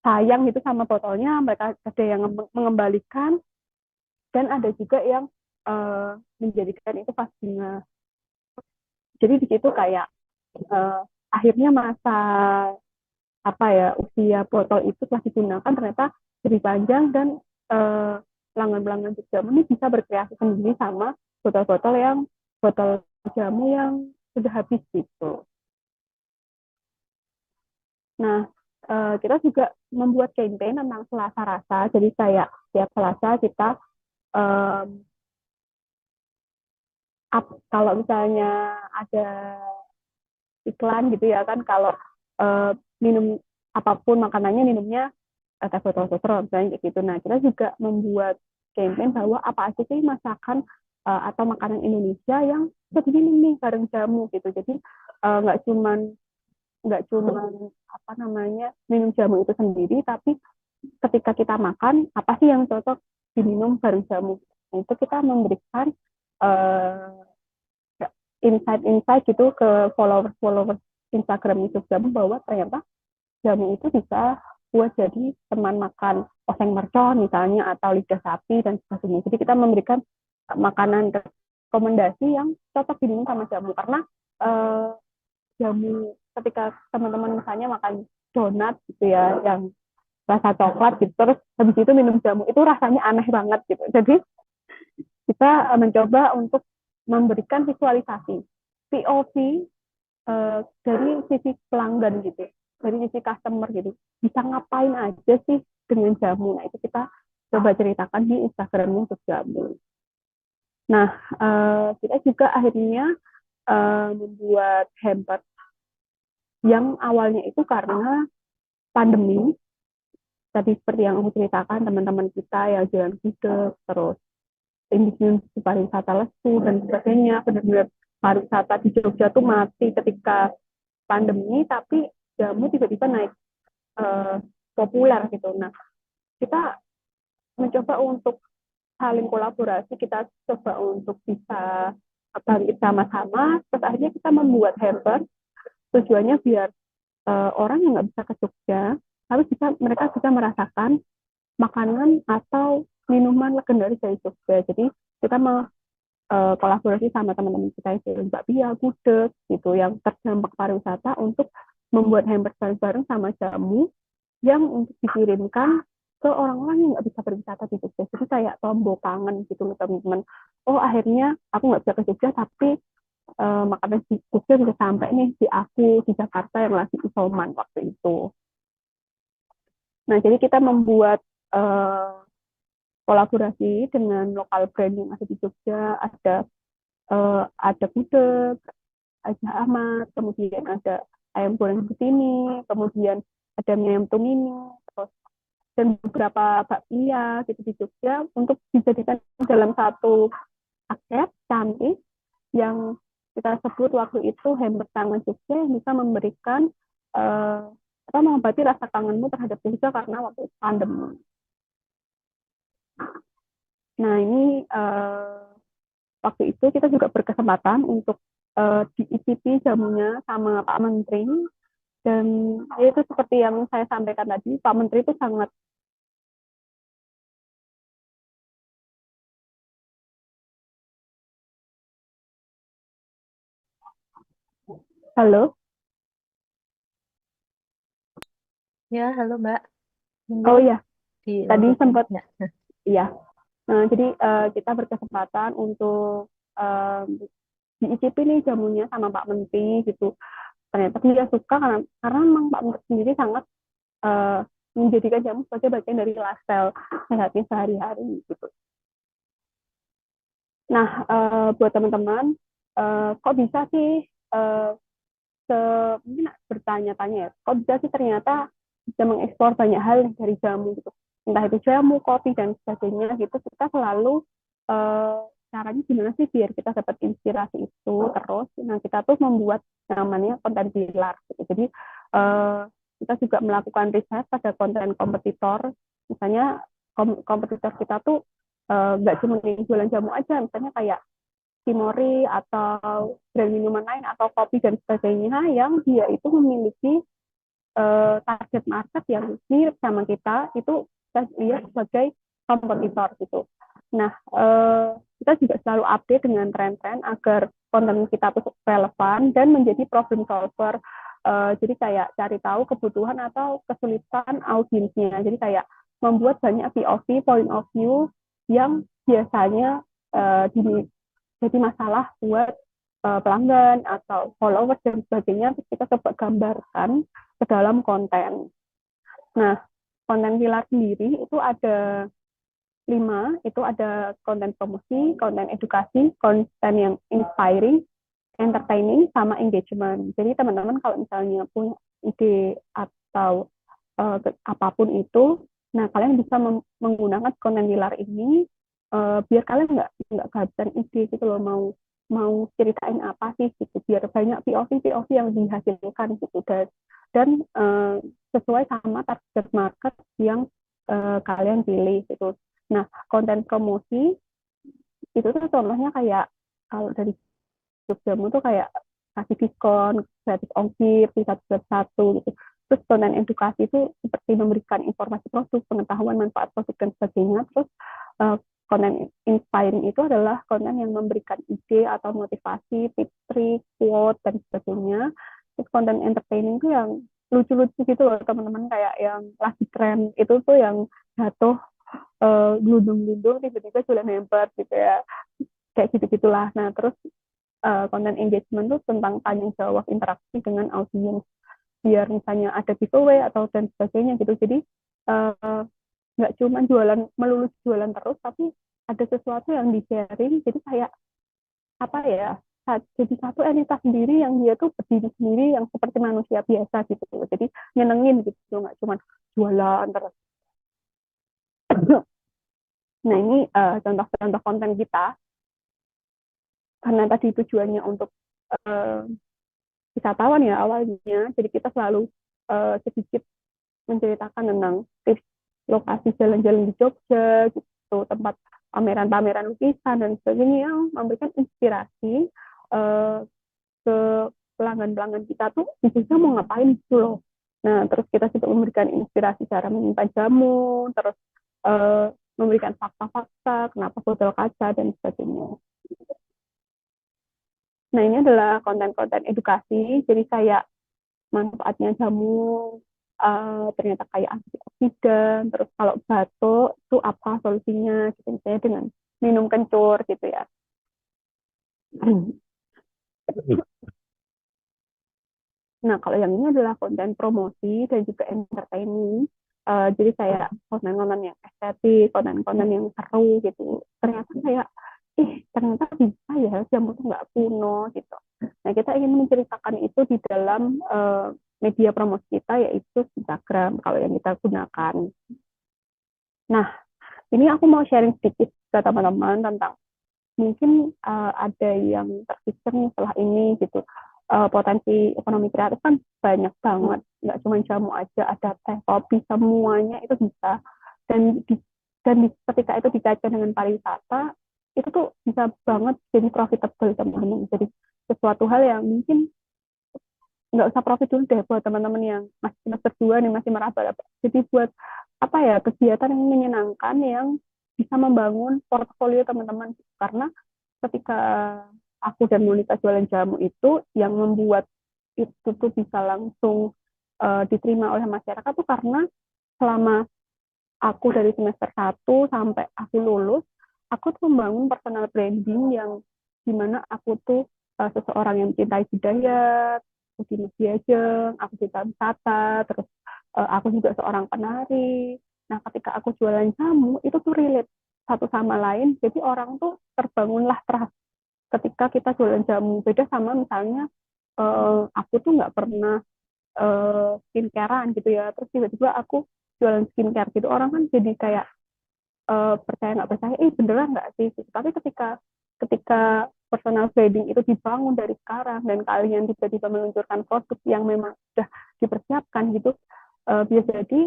sayang gitu sama botolnya. Mereka ada yang mengembalikan dan ada juga yang menjadikan itu vas bunga. Jadi di situ kayak akhirnya masa usia botol itu telah digunakan ternyata lebih panjang dan pelanggan-pelanggan jamu ini bisa berkreasi sendiri sama botol jamu yang sudah habis gitu. Nah, kita juga membuat campaign tentang Selasa Rasa. Jadi kayak tiap Selasa kita kalau misalnya ada iklan gitu ya kan, kalau minum apapun makanannya minumnya teh botol sotro misalnya kayak gitu. Nah, kita juga membuat campaign bahwa apa aja sih masakan atau makanan Indonesia yang bisa diminum nih bareng jamu gitu. Jadi nggak cuman minum jamu itu sendiri, tapi ketika kita makan apa sih yang cocok diminum bareng jamu. Nah, itu kita memberikan insight-insight gitu ke followers Instagram YouTube jamu bahwa ternyata jamu itu bisa buat jadi teman makan oseng mercon misalnya atau lidah sapi dan sebagainya. Jadi kita memberikan makanan rekomendasi yang cocok diminum sama jamu karena jamu ketika teman-teman misalnya makan donat gitu ya yang rasa coklat gitu terus habis itu minum jamu itu rasanya aneh banget gitu. Jadi kita mencoba untuk memberikan visualisasi POV dari sisi pelanggan gitu, dari sisi customer gitu, bisa ngapain aja sih dengan jamu. Nah, itu kita coba ceritakan di Instagramnya untuk jamu. Nah, kita juga akhirnya membuat hamper yang awalnya itu karena pandemi, tadi seperti yang aku ceritakan, teman-teman kita yang jualan gudeg, terus industri pariwisata lesu dan sebagainya, benar-benar pariwisata di Jogja tuh mati ketika pandemi, tapi jamu tiba-tiba naik populer gitu. Nah, kita mencoba untuk saling kolaborasi, kita coba untuk bisa bangkit sama-sama, terus akhirnya kita membuat hamper, tujuannya biar orang yang nggak bisa ke Jogja, harus mereka bisa merasakan makanan atau minuman legendaris dari Jogja. Jadi kita kolaborasi sama teman-teman kita yang bakpia, gudeg gitu yang terdampak pariwisata untuk membuat hamper bareng-bareng sama jamu yang untuk dikirimkan ke orang-orang yang nggak bisa berwisata di Jogja. Jadi kayak tombol kangen gitu loh teman-teman. Oh akhirnya aku nggak bisa ke Jogja tapi makanan di Jogja bisa sampai nih di aku di Jakarta yang lagi isoman waktu itu. Nah jadi kita membuat kolaborasi dengan lokal brand yang ada di Jogja, ada gudeg, ada Ahmad, kemudian ada ayam goreng Butini, kemudian ada mie ayam tumini, terus dan beberapa bakpia gitu di Jogja untuk dijadikan dalam satu paket cantik yang kita sebut waktu itu hamper tangan Jogja yang bisa memberikan mengobati rasa kangenmu terhadap Jogja karena waktu itu pandemi. Nah ini waktu itu kita juga berkesempatan untuk diicipi jamunya sama Pak Menteri dan itu seperti yang saya sampaikan tadi, Pak Menteri itu sangat halo. Ya, halo Mbak. Oh iya, Di tadi sempat ya. iya. Nah, jadi kita berkesempatan untuk diicipi nih jamunya sama Pak Menteri gitu. Ternyata dia suka karena memang Pak Menteri sendiri sangat menjadikan jamu sebagai bagian dari lifestyle sehatnya sehari-hari gitu. Nah, buat teman-teman, kok bisa sih mungkin bertanya-tanya ya, kok bisa sih ternyata bisa mengeksplor banyak hal dari jamu gitu, entah itu jamu, kopi dan sebagainya gitu. Kita selalu caranya gimana sih biar kita dapat inspirasi itu terus. Nah, kita tuh membuat namanya konten pilar gitu. Jadi kita juga melakukan riset pada konten kompetitor. Misalnya kompetitor kita tuh nggak cuma jualan jamu aja, misalnya kayak Timori atau brand minuman lain atau kopi dan sebagainya yang dia itu memiliki target market yang mirip sama kita, itu kita lihat sebagai kompetitor gitu. Nah, kita juga selalu update dengan tren-tren agar konten kita tuh relevan dan menjadi problem solver. Jadi kayak cari tahu kebutuhan atau kesulitan audiensnya. Jadi kayak membuat banyak POV, point of view yang biasanya jadi masalah buat pelanggan atau followers dan sebagainya, kita coba gambarkan ke dalam konten. Nah, konten pilar sendiri itu ada 5, itu ada konten promosi, konten edukasi, konten yang inspiring, entertaining, sama engagement. Jadi teman-teman kalau misalnya punya ide atau apapun itu, nah kalian bisa menggunakan konten pilar ini biar kalian nggak kehabisan ide gitu loh, mau ceritain apa sih gitu, biar banyak POV yang dihasilkan gitu, dan sesuai sama target market yang kalian pilih gitu. Nah, konten promosi itu tuh contohnya kayak kalau dari Jogjamu tuh kayak kasih diskon, gratis ongkir, di satu gitu. Terus konten edukasi itu seperti memberikan informasi produk, pengetahuan, manfaat produk, dan sebagainya. Terus konten inspiring itu adalah konten yang memberikan ide atau motivasi, tips, trik, quote, dan sebagainya. Terus konten entertaining itu yang lucu-lucu gitu loh teman-teman, kayak yang lagi tren itu tuh yang jatuh gelundung-gelundung tiba-tiba jualan hebat gitu ya, kayak gitu-gitulah. Nah, terus konten engagement itu tentang tanya jawab interaksi dengan audiens, biar misalnya ada giveaway atau dan sebagainya gitu. Jadi nggak cuma melulu jualan terus, tapi ada sesuatu yang di sharing, jadi kayak apa ya, jadi satu entitas sendiri yang dia tuh berdiri sendiri yang seperti manusia biasa gitu. Jadi nyenengin gitu, nggak cuma jualan terus. Nah, ini contoh-contoh konten kita, karena tadi tujuannya untuk wisatawan ya awalnya, jadi kita selalu sedikit menceritakan tentang tips lokasi jalan-jalan di Jogja gitu, tempat pameran-pameran lukisan dan sebagainya, yang memberikan inspirasi ke pelanggan-pelanggan kita tuh di Jogja mau ngapain gitu loh. Nah, terus kita juga memberikan inspirasi cara menyimpan jamu, terus memberikan fakta-fakta kenapa botol kaca dan sebagainya. Nah, ini adalah konten-konten edukasi, jadi kayak manfaatnya jamu, ternyata kayak antioksidan, terus kalau batuk itu apa solusinya, gitu, misalnya dengan minum kencur gitu ya. Nah, kalau yang ini adalah konten promosi dan juga entertaining. Jadi kayak konten-konten yang estetik, konten-konten yang seru gitu. Ternyata kayak, ternyata bisa ya, jamu tuh nggak kuno gitu. Nah, kita ingin menceritakan itu di dalam media promosi kita, yaitu Instagram, kalau yang kita gunakan. Nah, ini aku mau sharing sedikit ke teman-teman tentang mungkin ada yang terpikir nih setelah ini gitu. Potensi ekonomi kreatif kan banyak banget, nggak cuma jamu aja, ada teh, kopi, semuanya itu bisa. Dan ketika itu dikaitkan dengan pariwisata, itu tuh bisa banget jadi profitable teman-teman. Jadi sesuatu hal yang mungkin nggak usah profit dulu deh buat teman-teman yang masih semester 2 nih, masih meraba-raba. Jadi buat apa ya, kegiatan yang menyenangkan yang bisa membangun portofolio teman-teman. Karena ketika aku dan Monica jualan jamu itu, yang membuat itu tuh bisa langsung diterima oleh masyarakat tuh karena selama aku dari semester 1 sampai aku lulus, aku tuh membangun personal branding yang dimana aku tuh seseorang yang mencintai budaya, aku di Diajeng, aku cinta wisata, terus aku juga seorang penari. Nah, ketika aku jualan jamu, itu tuh relate satu sama lain, jadi orang tuh terbangunlah trust ketika kita jualan jamu. Beda sama misalnya aku tuh nggak pernah skincarean gitu ya, terus tiba-tiba aku jualan skincare gitu, orang kan jadi kayak percaya nggak percaya, beneran nggak sih gitu. Tapi ketika ketika personal branding itu dibangun dari sekarang dan kalian tiba-tiba meluncurkan produk yang memang sudah dipersiapkan gitu, bisa jadi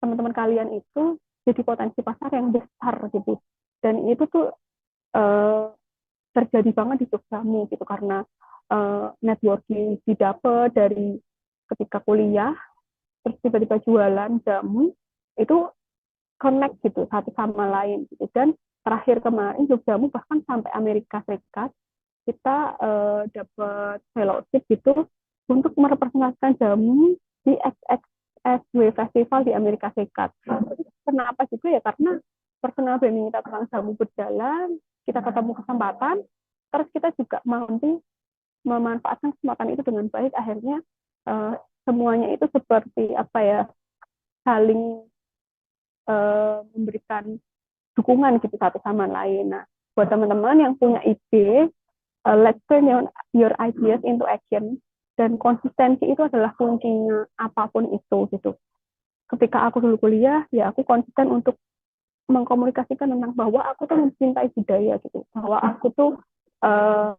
teman-teman kalian itu jadi potensi pasar yang besar gitu. Dan itu tuh eh, terjadi banget di Jogjamu gitu, karena networking didapat dari ketika kuliah, terus tiba-tiba jualan jamu itu connect gitu satu sama lain gitu. Dan terakhir kemarin Jogjamu bahkan sampai Amerika Serikat kita dapat fellowship gitu untuk merepresentasikan jamu di XXSW Festival di Amerika Serikat. Kenapa juga ya, karena personal branding kita tentang jamu berjalan, kita ketemu kesempatan, terus kita juga mampu memanfaatkan kesempatan itu dengan baik. Akhirnya semuanya itu seperti apa ya, saling memberikan dukungan gitu satu sama lain. Nah, buat teman-teman yang punya ide, let's turn your ideas into action. Dan konsistensi itu adalah kuncinya apapun itu gitu. Ketika aku dulu kuliah, ya aku konsisten untuk mengkomunikasikan tentang bahwa aku tuh mencintai budaya gitu, bahwa aku tuh uh,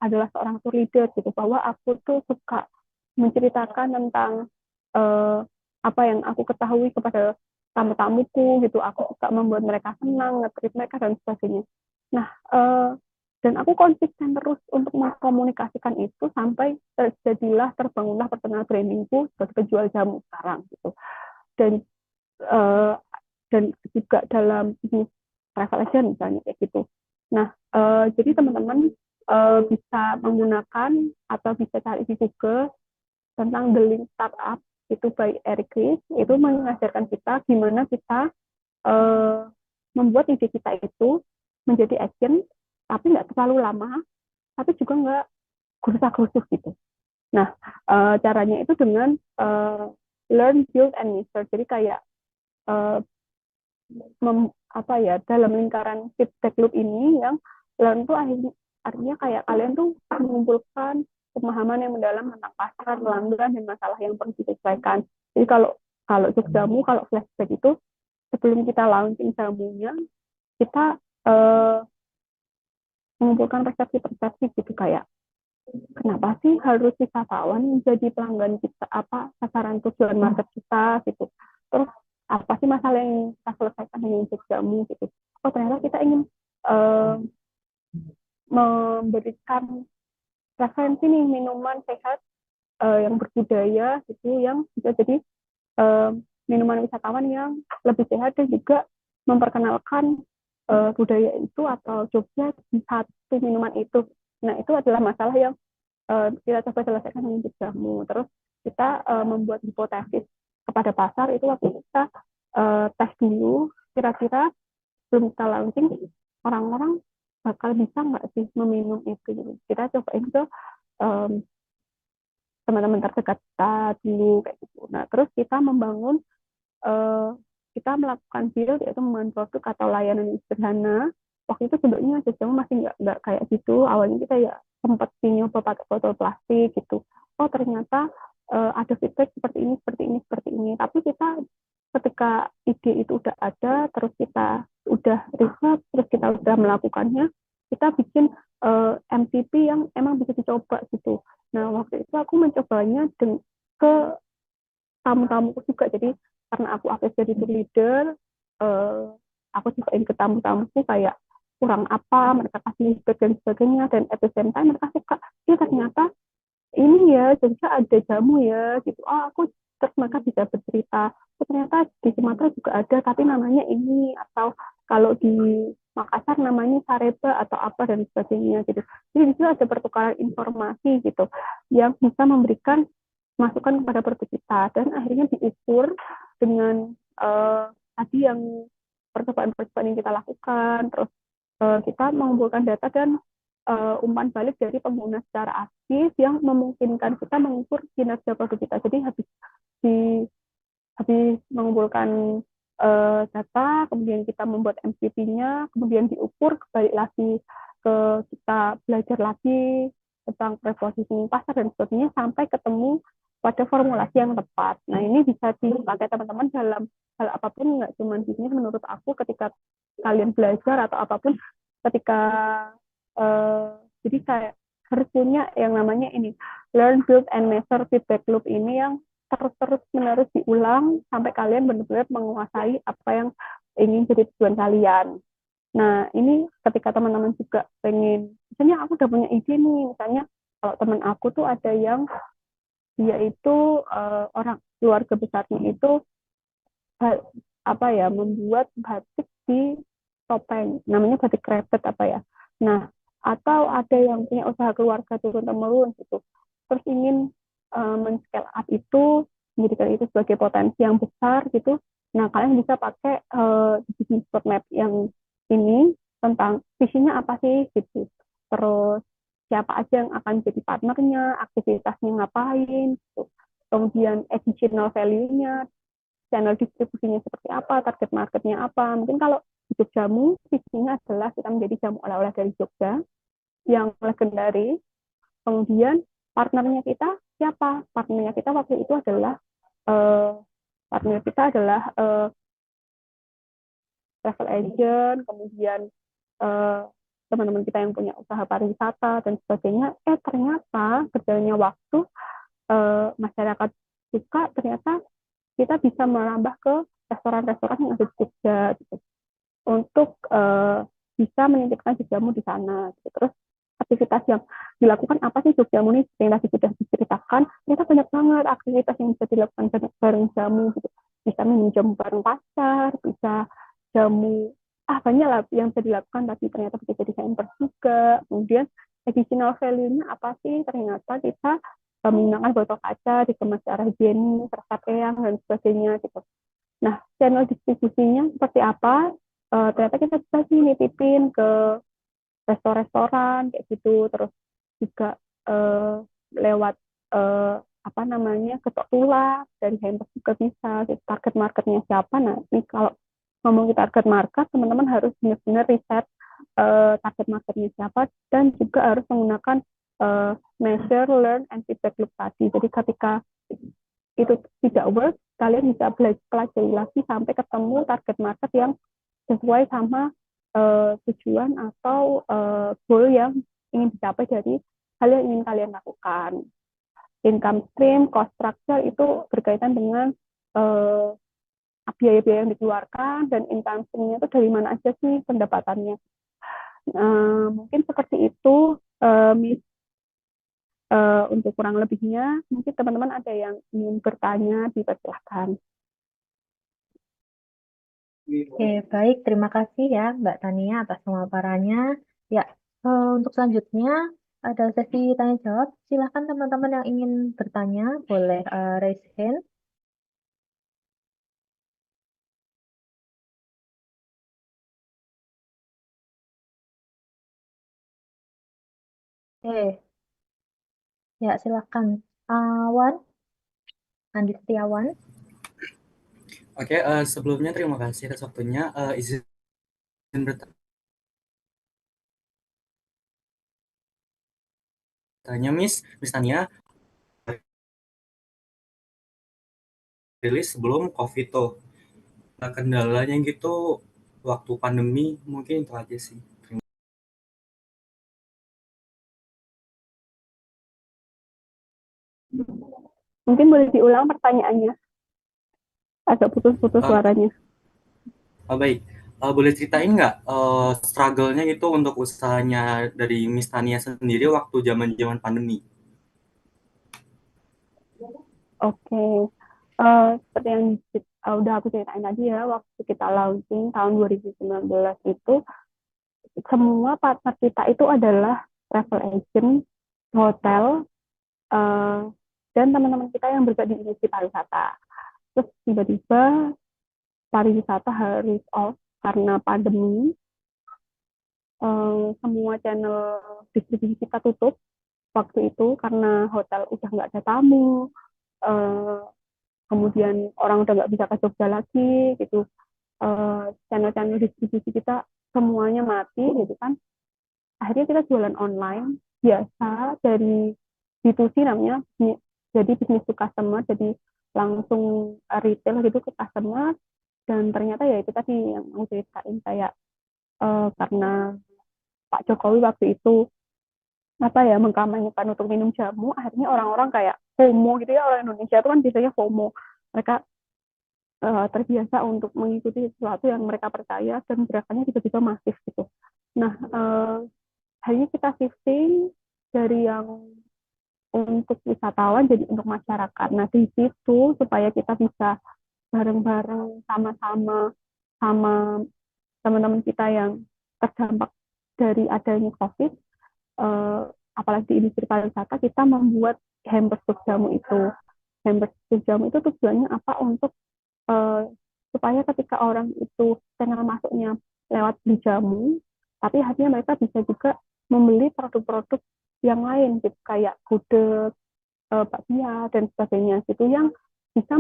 adalah seorang tour leader gitu, bahwa aku tuh suka menceritakan tentang uh, apa yang aku ketahui kepada tamu-tamuku gitu, aku suka membuat mereka senang, nge-treat mereka dan sebagainya. Nah, dan aku konsisten terus untuk mengkomunikasikan itu sampai terbangunlah personal brandingku sebagai penjual jamu sekarang gitu. Dan uh, dan juga dalam bisnis travel agent misalnya kayak gitu. Nah, jadi teman-teman bisa menggunakan atau bisa cari di Google tentang The Lean Startup itu by Eric Ries. Itu mengajarkan kita gimana kita membuat ide kita itu menjadi action, tapi nggak terlalu lama, tapi juga nggak gerusa-gerusuk gitu. Nah, caranya itu dengan learn, build, and measure. Jadi kayak apa ya, dalam lingkaran feedback loop ini yang learn tuh artinya kayak kalian tuh mengumpulkan pemahaman yang mendalam tentang pasar, pelanggan, dan masalah yang perlu disesuaikan. Jadi kalau kalau jamu, kalau flashback itu sebelum kita launching jamunya, kita mengumpulkan persepsi-persepsi gitu, kayak kenapa sih harus wisatawan menjadi pelanggan kita, apa sasaran tujuan market kita gitu. Terus apa sih masalah yang kita selesaikan dengan jamu gitu. Oh ternyata kita ingin memberikan referensi nih minuman sehat yang berbudaya gitu, yang bisa jadi minuman wisatawan yang lebih sehat dan juga memperkenalkan budaya itu atau Jogja di satu minuman itu. Nah itu adalah masalah yang kita coba selesaikan dengan jamu. Terus kita membuat hipotesis kepada pasar itu waktu kita tes dulu, kira-kira sebelum kita launching orang-orang bakal bisa nggak sih meminum itu. Kita cobain ke teman-teman terdekat kita dulu kayak gitu. Nah terus kita membangun, kita melakukan build, yaitu membangun produk atau layanan yang sederhana. Waktu itu sebenarnya jamu masih nggak kayak gitu. Awalnya kita ya sempat nyoba pakai botol plastik gitu. Oh ternyata ada feedback seperti ini, seperti ini, seperti ini. Tapi kita ketika ide itu udah ada, terus kita udah riset, terus kita udah melakukannya, kita bikin MTP yang emang bisa dicoba gitu. Nah waktu itu aku mencobanya ke tamu-tamuku juga. Jadi karena aku aktif jadi leader, aku cobain ke tamu-tamuku kayak kurang apa, mereka kasih feedback dan sebagainya, dan at the same time mereka suka, ternyata ini ya Jogja ada jamu ya gitu. Aku terus mereka bisa bercerita, ternyata di Sumatera juga ada tapi namanya ini, atau kalau di Makassar namanya sareba atau apa dan sebagainya gitu. Jadi di situ ada pertukaran informasi gitu yang bisa memberikan masukan kepada produk kita, dan akhirnya diukur dengan tadi yang percobaan-percobaan yang kita lakukan. Terus kita mengumpulkan data dan umpan balik dari pengguna secara aktif yang memungkinkan kita mengukur kinerja produk kita. Jadi habis mengumpulkan data, kemudian kita membuat MVP-nya, kemudian diukur, kembali lagi ke kita belajar lagi tentang repositioning pasar dan sebagainya sampai ketemu pada formulasi yang tepat. Nah, ini bisa dipakai teman-teman dalam hal apapun, nggak cuma bisnis menurut aku. Ketika kalian belajar atau apapun, ketika jadi kayak harus punya yang namanya ini, learn, build, and measure feedback loop ini yang terus menerus diulang sampai kalian benar-benar menguasai apa yang ingin jadi tujuan kalian. Nah, ini ketika teman-teman juga pengen, misalnya aku udah punya ide nih, misalnya kalau teman aku tuh ada yang dia itu orang keluarga besarnya itu apa ya, membuat batik di topeng, namanya batik krebet apa ya. Nah, atau ada yang punya usaha keluarga turun temurun gitu, terus ingin men-scale up itu, menjadikan itu sebagai potensi yang besar gitu. Nah, kalian bisa pakai business roadmap yang ini tentang visinya apa sih gitu. Terus siapa aja yang akan jadi partnernya, aktivitasnya ngapain gitu. Kemudian additional value-nya, channel distribusinya seperti apa, target marketnya apa. Mungkin kalau hidup jamu, visinya adalah kita menjadi jamu oleh-oleh dari Jogja yang legendaris. Kemudian partnernya kita siapa? Partnernya kita waktu itu adalah uh, partner kita adalah travel agent, kemudian uh, teman-teman kita yang punya usaha pariwisata dan sebagainya. Ternyata berjalannya waktu masyarakat suka, ternyata kita bisa merambah ke restoran-restoran yang ada di Jogja gitu, untuk bisa menitipkan Jogjamu di sana gitu. Terus aktivitas yang dilakukan apa sih Jogjamu ini, yang tadi sudah diceritakan, ternyata banyak banget aktivitas yang bisa dilakukan bareng jamu gitu. Bisa minum jamu bareng pacar, bisa jamu, banyak lah yang bisa dilakukan, tapi ternyata bisa jadi hampers juga. Kemudian additional value-nya apa sih, ternyata kita menggunakan botol kaca dikemas secara higienis, tersapean dan sebagainya gitu. Nah, channel distribusinya seperti apa? Ternyata kita bisa sih nitipin ke restoran-restoran kayak gitu, terus juga lewat apa namanya, ketok tular dari hampers juga bisa. Gitu. Target marketnya siapa? Nah, ini kalau ngomongin target market, teman-teman harus benar-benar riset target marketnya siapa, dan juga harus menggunakan measure, learn, and feedback loop tadi. Jadi ketika itu tidak work, kalian bisa pelajari lagi sampai ketemu target market yang sesuai sama tujuan atau goal yang ingin dicapai dari hal yang ingin kalian lakukan. Income stream, cost structure itu berkaitan dengan biaya-biaya yang dikeluarkan, dan income stream-nya itu dari mana aja sih pendapatannya. Mungkin seperti itu, Miss. Untuk kurang lebihnya, mungkin teman-teman ada yang ingin bertanya, dipersilahkan. Oke, baik. Terima kasih ya, Mbak Tania, atas pemaparannya. Ya, untuk selanjutnya ada sesi tanya jawab. Silakan teman-teman yang ingin bertanya, boleh raise hand. Oke, ya silakan. Wan, Andi Setiawan. Oke, sebelumnya terima kasih atas waktunya. Izin bertanya, Miss Tania, rilis sebelum COVID tuh. Kendalanya gitu waktu pandemi, mungkin itu aja sih. Mungkin boleh diulang pertanyaannya, agak putus-putus suaranya. Baik, boleh ceritain nggak struggle-nya gitu untuk usahanya dari Miss Tania sendiri waktu zaman-zaman pandemi? Oke, seperti yang udah aku ceritain tadi ya, waktu kita launching tahun 2019 itu, semua partner kita itu adalah travel agent, hotel, dan teman-teman kita yang bergerak di industri pariwisata. Terus tiba-tiba pariwisata harus off karena pandemi, semua channel distribusi kita tutup waktu itu karena hotel udah nggak ada tamu, kemudian orang udah nggak bisa ke Jogja lagi gitu, channel-channel distribusi kita semuanya mati gitu kan. Akhirnya kita jualan online biasa dari B2C, namanya jadi bisnis to customer, jadi langsung retail gitu ke customer. Dan ternyata ya itu tadi yang mau ceritain kayak karena Pak Jokowi waktu itu apa ya mengkampanyekan untuk minum jamu, akhirnya orang-orang kayak FOMO gitu ya, orang Indonesia itu kan biasanya FOMO, mereka terbiasa untuk mengikuti sesuatu yang mereka percaya dan gerakannya tiba-tiba masif gitu. Nah, hanya kita shifting dari yang untuk wisatawan jadi untuk masyarakat. Nah, di situ supaya kita bisa bareng-bareng sama-sama sama teman-teman kita yang terdampak dari adanya COVID, eh, apalagi di industri pariwisata, kita membuat hampers untuk jamu itu. Hampers untuk jamu itu tujuannya apa? Untuk eh, supaya ketika orang itu channel masuknya lewat beli jamu, tapi akhirnya mereka bisa juga membeli produk-produk yang lain gitu kayak gudeg, bakpia dan sebagainya gitu yang bisa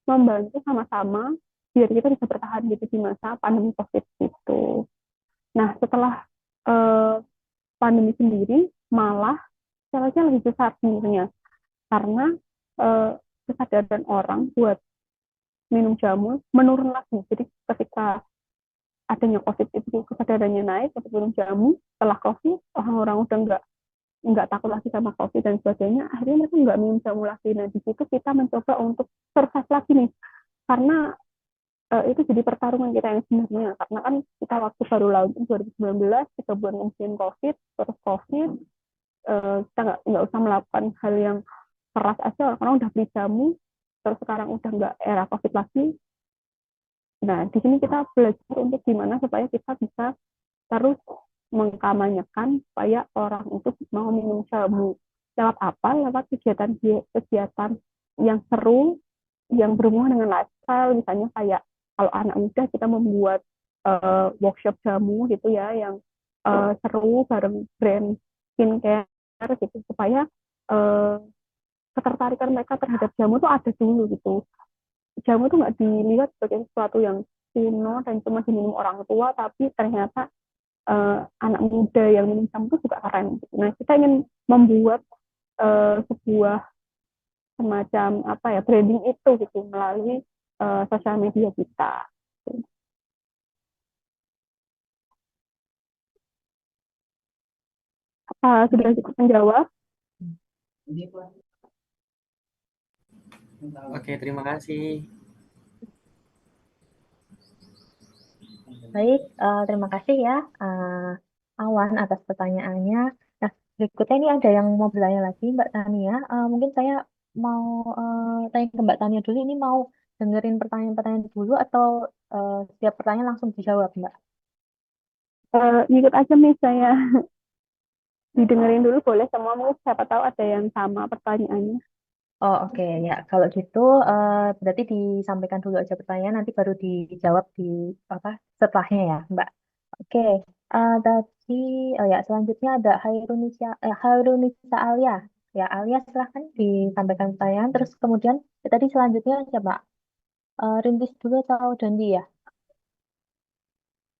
membantu sama-sama biar kita bisa bertahan gitu di masa pandemi COVID itu. Nah, setelah eh, pandemi sendiri malah challenge-nya lebih besar sebenarnya karena eh, kesadaran orang buat minum jamu menurun lagi. Jadi ketika adanya COVID itu kesadarannya naik untuk minum jamu, setelah COVID orang-orang udah nggak takut lagi sama COVID dan sebagainya, akhirnya mereka nggak minum jamu lagi. Nah, di situ kita mencoba untuk survive lagi nih, karena itu jadi pertarungan kita yang sebenarnya. Karena kan kita waktu baru launching 2019, 3 bulan kemudian COVID, terus COVID, kita nggak usah melakukan hal yang keras aja, karena udah beli jamu, terus sekarang udah nggak era COVID lagi. Nah, di sini kita belajar untuk gimana supaya kita bisa terus mengkampanyekan supaya orang itu mau minum jamu. Lewat apa? Lewat kegiatan yang seru, yang berhubungan dengan lifestyle, misalnya kayak kalau anak muda kita membuat workshop jamu gitu ya, yang seru bareng brand skincare gitu, supaya ketertarikan mereka terhadap jamu tuh ada dulu gitu. Jamu tuh nggak dilihat sebagai sesuatu yang kuno dan cuma diminum orang tua, tapi ternyata anak muda yang minum jamu itu juga keren. Nah, kita ingin membuat sebuah semacam apa ya branding itu gitu melalui sosial media kita. Sudah cukup menjawab? Oke, terima kasih. Baik, terima kasih ya Awan atas pertanyaannya. Nah, berikutnya ini ada yang mau bertanya lagi, Mbak Tania. Mungkin saya mau tanya ke Mbak Tania dulu. Ini mau dengerin pertanyaan-pertanyaan dulu atau setiap pertanyaan langsung dijawab, Mbak? Ikut aja nih saya didengerin dulu boleh semua, mungkin siapa tahu ada yang sama pertanyaannya. Oh, oke. Ya, kalau gitu berarti disampaikan dulu aja pertanyaan, nanti baru dijawab di apa setelahnya ya, Mbak. Oke. Tadi, oh ya, selanjutnya ada Hairunisa Alia. Ya, Alia silahkan disampaikan pertanyaan. Terus kemudian tadi selanjutnya siapa? Rintis dulu atau Dandi ya?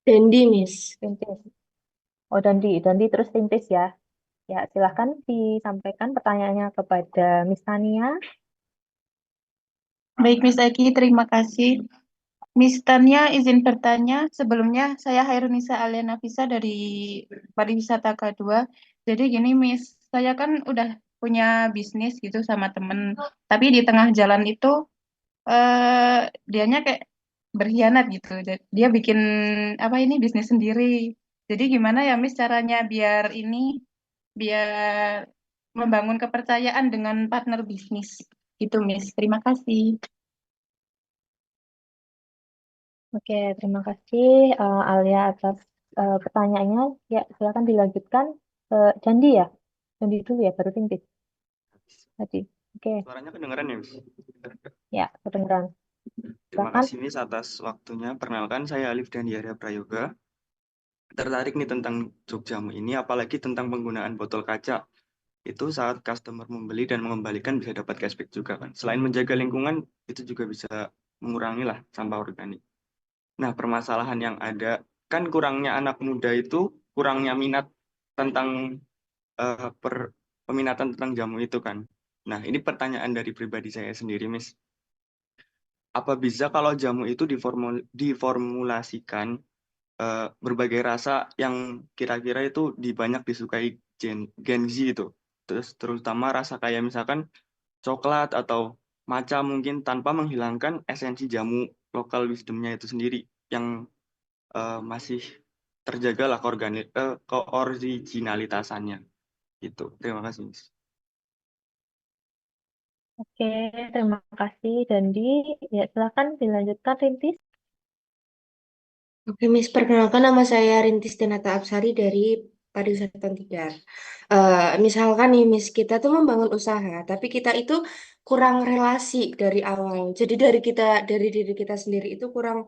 Dendi, Miss. Rintis. Oh, Dandi terus Rintis ya. Ya, silahkan disampaikan pertanyaannya kepada Miss Tania. Baik, Miss Eki, terima kasih. Miss Tania izin bertanya. Sebelumnya, saya Hairunisa Alia Nafisa dari Pariwisata K2. Jadi gini, Miss, saya kan udah punya bisnis gitu sama temen. Tapi di tengah jalan itu, dianya kayak berkhianat gitu. Dia bikin apa ini bisnis sendiri. Jadi gimana ya, Miss, caranya biar membangun kepercayaan dengan partner bisnis gitu, Miss. Terima kasih. Oke, terima kasih Alia atas pertanyaannya. Ya, silakan dilanjutkan ke Dandi ya. Dandi dulu ya, baru Rintis tadi. Oke, Suaranya kedengeran ya, Miss? ya, kedengeran. Terima Silakan. kasih, Miss, atas waktunya. Perkenalkan, saya Alif Dandiarya Prayoga. Tertarik nih tentang Jogjamu ini, apalagi tentang penggunaan botol kaca. Itu saat customer membeli dan mengembalikan bisa dapat cashback juga kan. Selain menjaga lingkungan, itu juga bisa mengurangi lah sampah organik. Nah, permasalahan yang ada, kan kurangnya anak muda itu, kurangnya minat tentang peminatan tentang jamu itu kan. Nah, ini pertanyaan dari pribadi saya sendiri, Miss. Apa bisa kalau jamu itu diformulasikan berbagai rasa yang kira-kira itu banyak disukai Gen Z itu? Terutama rasa kayak misalkan coklat atau matcha mungkin tanpa menghilangkan esensi jamu lokal wisdomnya itu sendiri yang masih terjaga lah keoriginalitasannya gitu. Terima kasih, Miss. Oke, terima kasih Dandi. Ya, silakan dilanjutkan Rintis. Oke, Miss, perkenalkan nama saya Rintis Denata Absari dari Pariwisata 3. Misalkan nih, Miss, kita tuh membangun usaha, tapi kita itu kurang relasi dari awal. Jadi dari diri kita sendiri itu kurang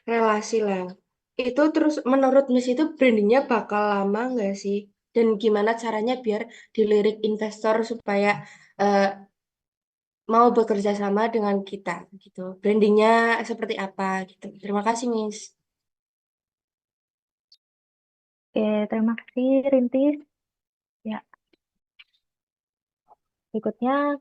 relasi lah. Itu terus menurut Miss itu brandingnya bakal lama nggak sih? Dan gimana caranya biar dilirik investor supaya eh, mau bekerja sama dengan kita gitu. Brandingnya seperti apa gitu. Terima kasih, Miss. Oke, terima kasih Rintis. Ya, berikutnya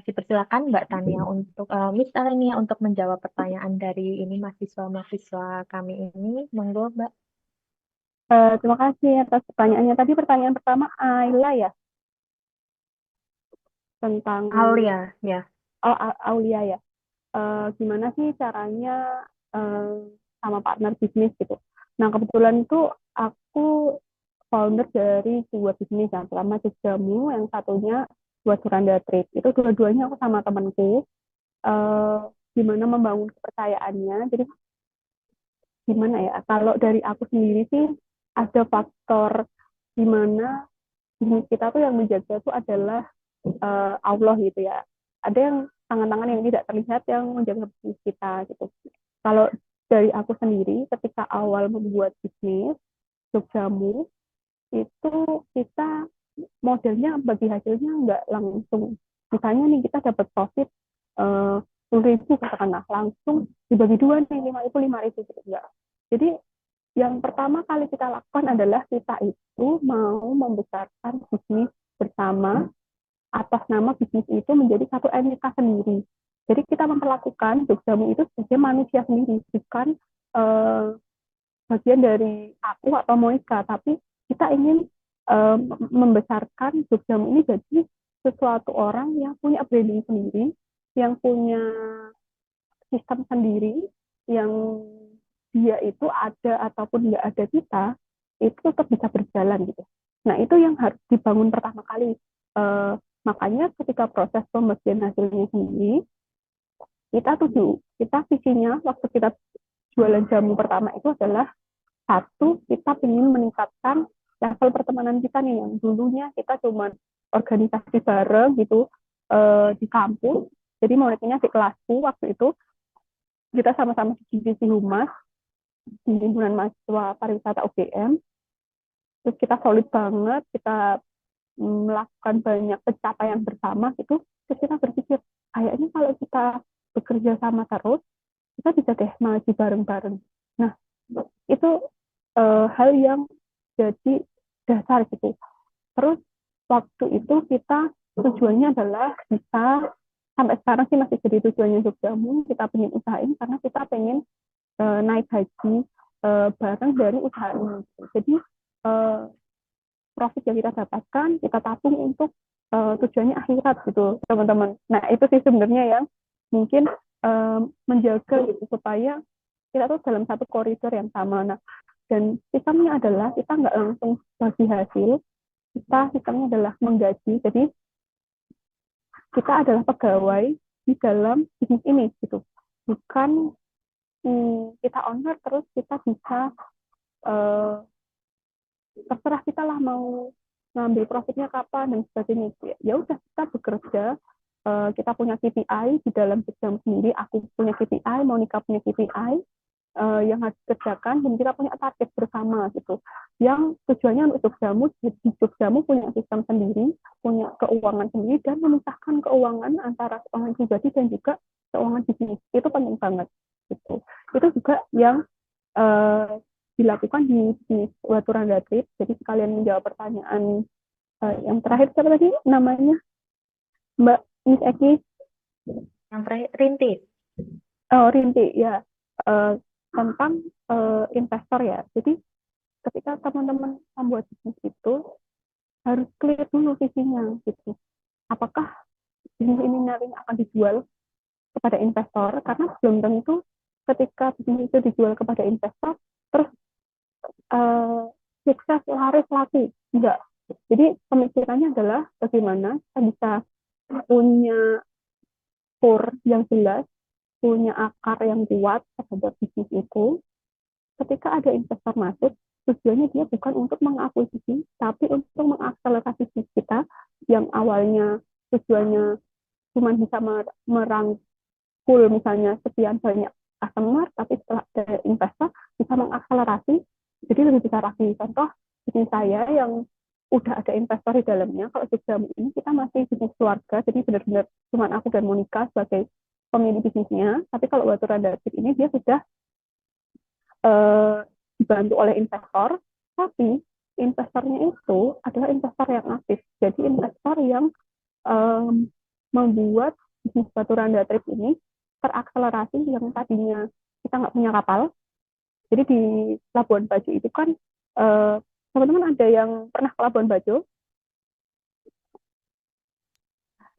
dipersilakan Mbak Tania untuk Miss Tania untuk menjawab pertanyaan dari ini mahasiswa-mahasiswa kami ini. Monggo, Mbak. Terima kasih atas pertanyaannya. Tadi pertanyaan pertama Ayla ya, tentang Alia, ya. Aulia ya. Gimana sih caranya sama partner bisnis gitu. Nah, kebetulan itu aku founder dari sebuah bisnis, yang pertama Jamu, yang satunya buat Suranda Trip. Itu dua-duanya aku sama temanku. eh, Gimana membangun kepercayaannya. Jadi gimana ya, kalau dari aku sendiri sih ada faktor gimana bisnis kita tuh yang menjaga itu adalah Allah gitu ya. Ada yang tangan-tangan yang tidak terlihat yang menjaga bisnis kita gitu. Kalau dari aku sendiri ketika awal membuat bisnis Jogjamu itu kita modelnya bagi hasilnya nggak langsung. Misalnya nih kita dapat profit 10.000 katakanlah, langsung dibagi dua nih 5.000 gitu enggak. Jadi yang pertama kali kita lakukan adalah kita itu mau membesarkan bisnis bersama atas nama bisnis itu menjadi satu entitas sendiri. Jadi kita memperlakukan Jogjamu itu sebagai manusia sendiri, bukan eh, bagian dari aku atau Moika, tapi kita ingin membesarkan Jogjamu ini jadi sesuatu orang yang punya branding sendiri, yang punya sistem sendiri, yang dia itu ada ataupun nggak ada kita, itu tetap bisa berjalan gitu. Nah, itu yang harus dibangun pertama kali. Makanya ketika proses pembagian hasilnya sendiri, kita visinya waktu kita jualan jamu pertama itu adalah satu, kita ingin meningkatkan level pertemanan kita nih, yang dulunya kita cuma organisasi bareng gitu di kampus. Jadi muridnya di kelasku waktu itu kita sama-sama di divisi humas di himpunan mahasiswa pariwisata UGM. Terus kita solid banget, kita melakukan banyak pencapaian bersama gitu. Terus kita berpikir kayaknya kalau kita bekerja sama terus kita bisa deh maju bareng-bareng. Nah, itu hal yang jadi dasar gitu. Terus waktu itu kita tujuannya adalah bisa, sampai sekarang sih masih jadi tujuannya Jogjamu, kita pengen usahain karena kita pengen naik haji bareng dari usaha ini. Jadi profit yang kita dapatkan kita tabung untuk tujuannya akhirat gitu teman-teman. Nah itu sih sebenarnya yang mungkin menjaga gitu supaya kita tuh dalam satu koridor yang sama. Nah, dan sistemnya adalah kita nggak langsung bagi hasil, sistemnya adalah menggaji. Jadi kita adalah pegawai di dalam bisnis ini gitu, bukan kita owner terus kita bisa terserah kita lah mau ngambil profitnya kapan dan sebagainya. Ya udah kita bekerja, kita punya KPI di dalam sistem sendiri, aku punya KPI, Monica punya KPI yang harus dikerjakan, dan kita punya target bersama gitu. Yang tujuannya untuk Jogjamu, jadi Jogjamu punya sistem sendiri, punya keuangan sendiri, dan memisahkan keuangan antara keuangan pribadi dan juga keuangan bisnis. Itu penting banget gitu. Itu juga yang dilakukan di bisnis Suranda Trip. Jadi sekalian menjawab pertanyaan yang terakhir siapa tadi namanya? Mbak Miss Eki, Yang rintis. Rinti ya, eh, tentang investor ya. Jadi ketika teman-teman membuat bisnis itu harus clear dulu visinya gitu. Apakah bisnis ini nanti akan dijual kepada investor? Karena belum tentu ketika bisnis itu dijual kepada investor terus sukses laris laku, enggak. Jadi pemikirannya adalah bagaimana kita bisa punya core yang jelas, punya akar yang kuat terhadap bisnis itu. Ketika ada investor masuk, tujuannya dia bukan untuk mengakuisisi, tapi untuk mengakselerasi bisnis kita yang awalnya tujuannya cuma bisa merangkul misalnya sekian banyak customer, tapi setelah ada investor bisa mengakselerasi, jadi lebih besar lagi. Contoh bisnis saya yang udah ada investor di dalamnya, kalau Jogja ini kita masih bisnis keluarga, jadi benar-benar cuma aku dan Monica sebagai pemilik bisnisnya. Tapi kalau Baturan David ini dia sudah dibantu oleh investor, tapi investornya itu adalah investor yang aktif. Jadi investor yang membuat bisnis Baturan David ini terakselerasi yang tadinya kita nggak punya kapal. Jadi di Labuan Bajo itu kan teman-teman ada yang pernah ke Labuan Bajo?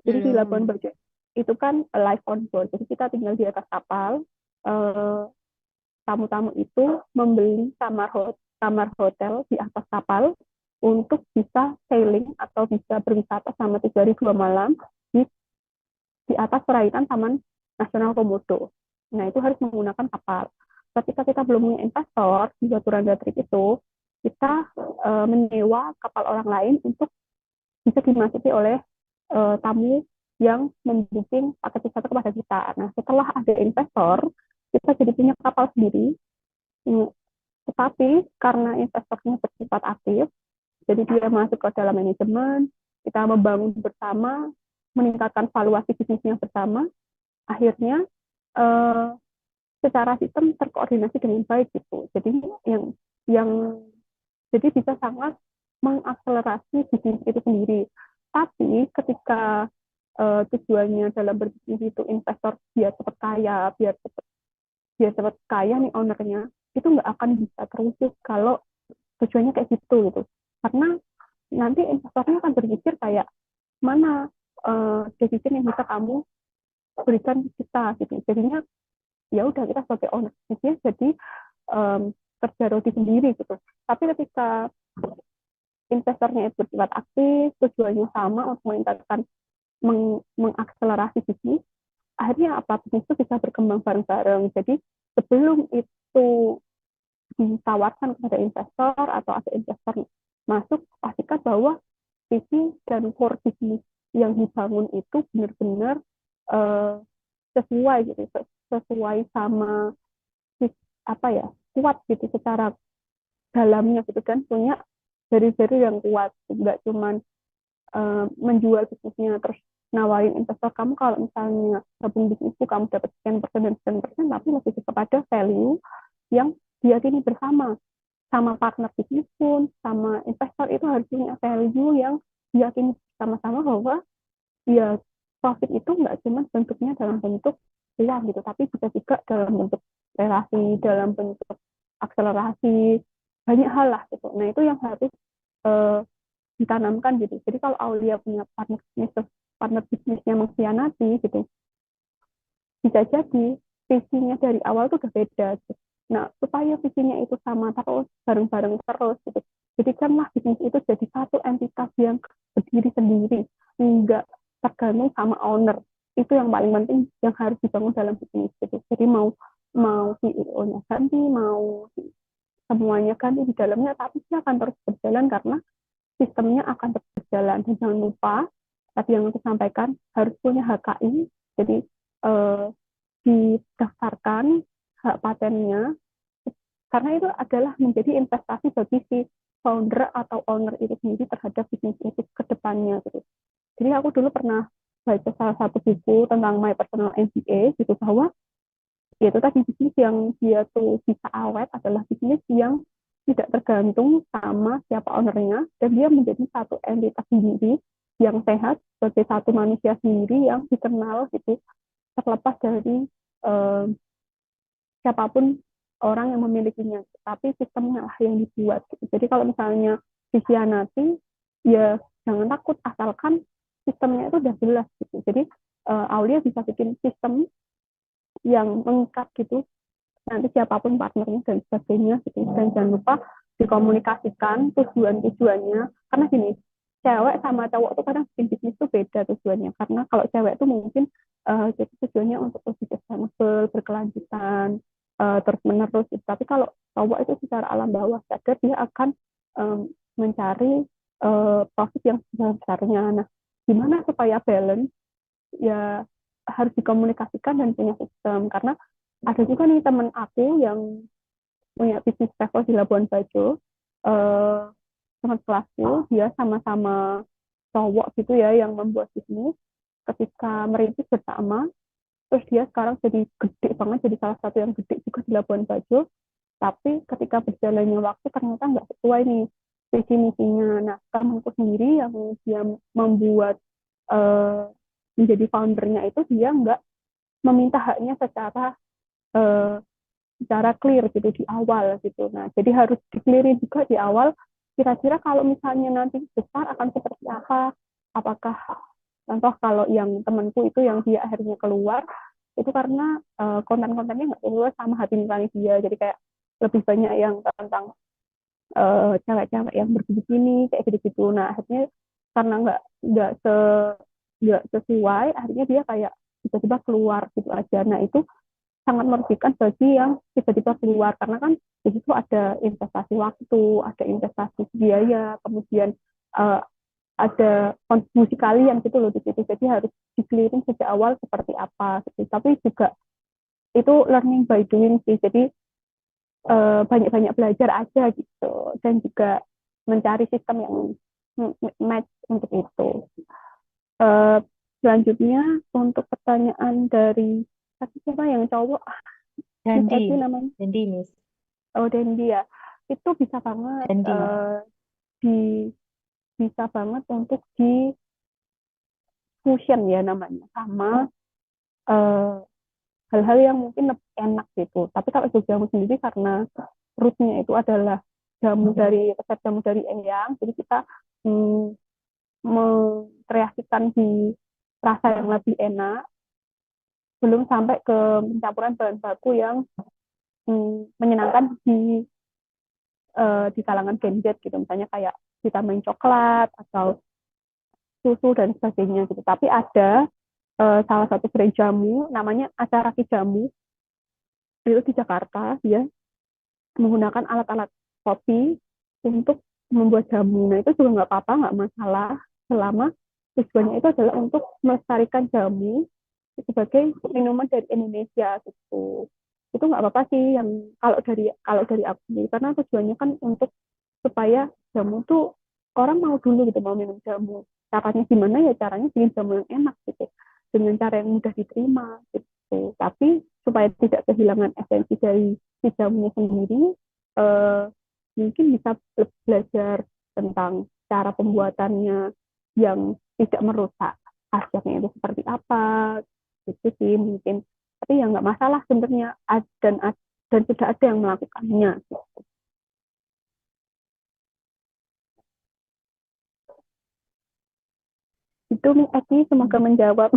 Jadi di Labuan Bajo itu kan live on board. Jadi kita tinggal di atas kapal. Tamu-tamu itu membeli kamar hotel di atas kapal untuk bisa sailing atau bisa berwisata selama 3 hari 2 malam di atas perairan Taman Nasional Komodo. Nah, itu harus menggunakan kapal. Ketika kita belum punya investor di Baturan David itu, kita menyewa kapal orang lain untuk bisa dimasuki oleh tamu yang membuking paket wisata kepada kita. Nah, setelah ada investor, kita jadi punya kapal sendiri. Tetapi karena investornya bersifat aktif, jadi dia masuk ke dalam manajemen, kita membangun bersama, meningkatkan valuasi bisnisnya bersama, akhirnya secara sistem terkoordinasi dengan baik gitu. Jadi jadi bisa sangat mengakselerasi bisnis itu sendiri. Tapi ketika tujuannya dalam berbisnis itu investor biar cepat kaya, biar cepat kaya nih ownernya, itu nggak akan bisa terwujud kalau tujuannya kayak gitu. Karena nanti investornya akan berpikir kayak mana dividen yang bisa kamu berikan kita gitu. Jadinya ya udah kita sebagai owner bisnisnya jadi kerja roti sendiri gitu. Tapi ketika investornya itu bersifat aktif, tujuannya sama untuk meningkatkan mengakselerasi bisnis, akhirnya apa bisnis itu bisa berkembang bareng-bareng. Jadi sebelum itu ditawarkan kepada investor atau ada investor masuk, pastikan bahwa visi dan core bisnis yang dibangun itu benar-benar sesuai gitu, sesuai sama apa ya, kuat gitu secara dalamnya gitu kan, punya jari-jari yang kuat, nggak cuman menjual bisnisnya terus nawarin investor kamu kalau misalnya gabung bisnisku kamu dapat sekian persen dan sekian persen, tapi lebih kepada value yang diyakini bersama sama partner bisnis pun sama investor itu harus punya value yang diyakini sama-sama bahwa ya profit itu nggak cuma bentuknya dalam bentuk uang gitu, tapi bisa juga dalam bentuk relasi, dalam bentuk akselerasi, banyak hal lah gitu. Nah itu yang harus ditanamkan gitu. Jadi kalau Aulia punya partner bisnisnya mengkhianati gitu, bisa jadi visinya dari awal tuh udah beda gitu. Nah supaya visinya itu sama terus, bareng-bareng terus gitu, jadikanlah bisnis itu jadi satu entitas yang berdiri sendiri, enggak tergantung sama owner. Itu yang paling penting yang harus dibangun dalam bisnis gitu. Jadi mau CEO-nya ganti, mau semuanya ganti di dalamnya, tapi dia akan terus berjalan karena sistemnya akan terus berjalan. Dan jangan lupa tadi yang aku sampaikan harus punya HKI, jadi didaftarkan hak patennya, karena itu adalah menjadi investasi bagi si founder atau owner itu sendiri terhadap bisnis itu ke depannya gitu. Jadi aku dulu pernah baca salah satu buku tentang My Personal MBA gitu, bahwa itu tadi bisnis yang dia tuh bisa awet adalah bisnis yang tidak tergantung sama siapa ownernya, dan dia menjadi satu entitas sendiri yang sehat sebagai satu manusia sendiri yang dikenal gitu, terlepas dari eh, siapapun orang yang memilikinya, tapi sistemnya lah yang dibuat gitu. Jadi kalau misalnya dikhianati, ya jangan takut asalkan sistemnya itu udah jelas gitu. Jadi Aulia bisa bikin sistem yang mengikat gitu nanti siapapun partnernya dan sebagainya gitu. Dan jangan lupa dikomunikasikan tujuan-tujuannya, karena gini, cewek sama cowok tuh kadang bikin bisnis tuh beda tujuannya, karena kalau cewek tuh mungkin jadi tujuannya untuk lebih sustainable, berkelanjutan, terus menerus gitu. Tapi kalau cowok itu secara alam bawah sadar dia akan mencari profit yang besar-besarnya. Nah, gimana supaya balance, ya harus dikomunikasikan dan punya sistem. Karena ada juga nih teman aku yang punya bisnis travel di Labuan Bajo, teman kelasku, dia sama-sama cowok gitu ya yang membuat bisnis. Ketika merintis bersama, terus dia sekarang jadi gede banget, jadi salah satu yang gede juga di Labuan Bajo. Tapi ketika berjalannya waktu ternyata nggak sesuai nih visi misinya. Nah, temanku sendiri yang dia membuat menjadi foundernya itu, dia nggak meminta haknya uh, secara clear gitu di awal gitu. Nah, jadi harus di-clearin juga di awal, kira-kira kalau misalnya nanti besar akan seperti apa. Apakah contoh kalau yang temanku itu yang dia akhirnya keluar itu karena konten-kontennya nggak sesuai sama hati nurani dia. Jadi kayak lebih banyak yang tentang cewek-cewek yang berbikini kayak gitu-gitu. Nah, akhirnya karena nggak sesuai, akhirnya dia kayak tiba-tiba keluar gitu aja. Nah, itu sangat merugikan bagi yang tiba-tiba keluar, karena kan di situ ada investasi waktu, ada investasi biaya, kemudian uh, ada kontribusi kalian gitu loh di situ. Jadi harus di-clearing sejak awal seperti apa gitu. Tapi juga itu learning by doing sih. Jadi banyak-banyak belajar aja gitu, dan juga mencari sistem yang match untuk itu. Selanjutnya untuk pertanyaan dari siapa yang cowok, Miss Dandi, Eti namanya, Dandi, Miss. oh Dendi ya, itu bisa banget Dandi. di bisa banget untuk di fusion ya namanya sama hal-hal yang mungkin lebih enak gitu. Tapi kalau jamu sendiri karena rootnya itu adalah resep jamu dari eyang, jadi kita mm, mengkreasikan di rasa yang lebih enak, belum sampai ke pencampuran bahan baku yang menyenangkan di kalangan Gen Z gitu, misalnya kayak vitamin coklat atau susu dan sebagainya gitu. Tapi ada salah satu brand jamu namanya Acaraki Jamu, itu di Jakarta, dia menggunakan alat-alat kopi untuk membuat jamu. Nah, itu juga nggak apa-apa, nggak masalah, selama tujuannya itu adalah untuk melestarikan jamu sebagai minuman dari Indonesia gitu. Itu nggak apa-apa sih, yang kalau dari aku sendiri, karena tujuannya kan untuk supaya jamu tuh orang mau dulu gitu, mau minum jamu. Caranya gimana, ya caranya bikin jamu yang enak gitu, dengan cara yang mudah diterima gitu. Tapi supaya tidak kehilangan esensi dari si jamunya sendiri, eh, mungkin bisa belajar tentang cara pembuatannya yang tidak merusak khasiatnya itu seperti apa gitu sih mungkin. Tapi ya nggak masalah sebenarnya, dan sudah ada yang melakukannya gitu. Itu Miss Eki, semoga menjawab.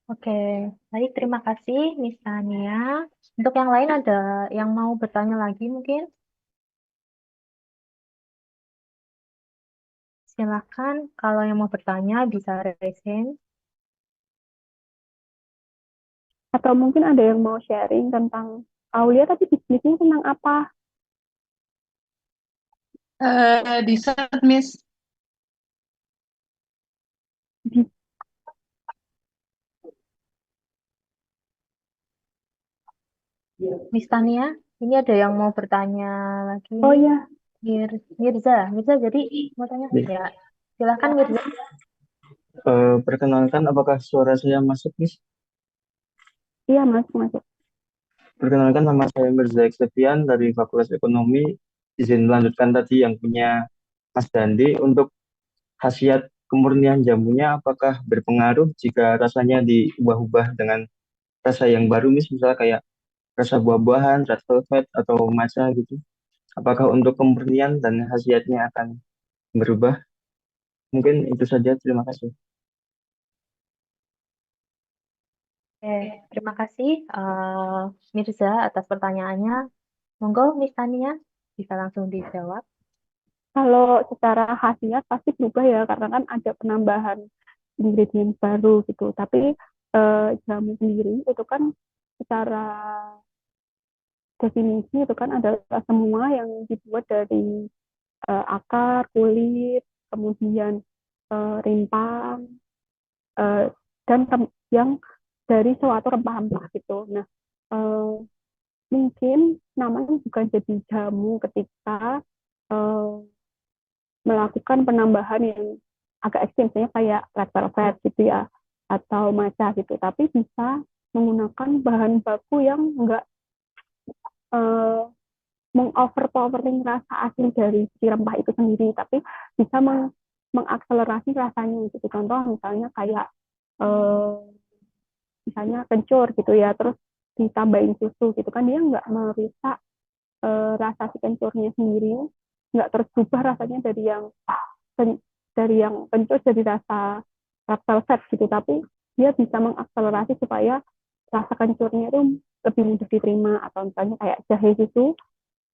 Oke, baik, terima kasih Miss Tania. Untuk yang lain ada yang mau bertanya lagi mungkin? Silakan, kalau yang mau bertanya bisa raise hand. Atau mungkin ada yang mau sharing tentang Aulia, tapi bisnisnya tentang apa? Dessert, Miss. Miss Tania, ini ada yang mau bertanya lagi. Oh ya, Mirza, jadi mau tanya? Ya, silakan Mirza. Perkenalkan, apakah suara saya masuk, Miss? iya masuk. Perkenalkan, nama saya Mirza Eksepian dari Fakultas Ekonomi. Izin melanjutkan tadi yang punya Mas Dandi untuk khasiat kemurnian jamunya apakah berpengaruh jika rasanya diubah-ubah dengan rasa yang baru, misalnya kayak rasa buah-buahan, red velvet, atau matcha gitu? Apakah untuk kemurnian dan khasiatnya akan berubah? Mungkin itu saja. Terima kasih. Terima kasih Mirza atas pertanyaannya. Monggo Miss Tania bisa langsung dijawab. Kalau secara khasiat pasti berubah ya, karena kan ada penambahan ingredient baru gitu. Tapi jamu sendiri itu kan secara definisi itu kan adalah semua yang dibuat dari akar, kulit, kemudian rimpang, eh, dan yang dari suatu rempah-rempah gitu. Nah, eh, mungkin namanya bukan jadi jamu ketika eh, melakukan penambahan yang agak ekstrim, misalnya kayak red velvet gitu ya, atau matcha gitu. Tapi bisa menggunakan bahan baku yang enggak eh, mengoverpowering rasa asli dari si rempah itu sendiri, tapi bisa mengakselerasi rasanya gitu. Contoh misalnya kayak eh, misalnya kencur gitu ya, terus ditambahin susu gitu kan, dia nggak merusak rasa si kencurnya sendiri, nggak terus berubah rasanya dari yang kencur jadi rasa red velvet gitu, tapi dia bisa mengakselerasi supaya rasa kencurnya itu lebih mudah diterima. Atau misalnya kayak jahe susu.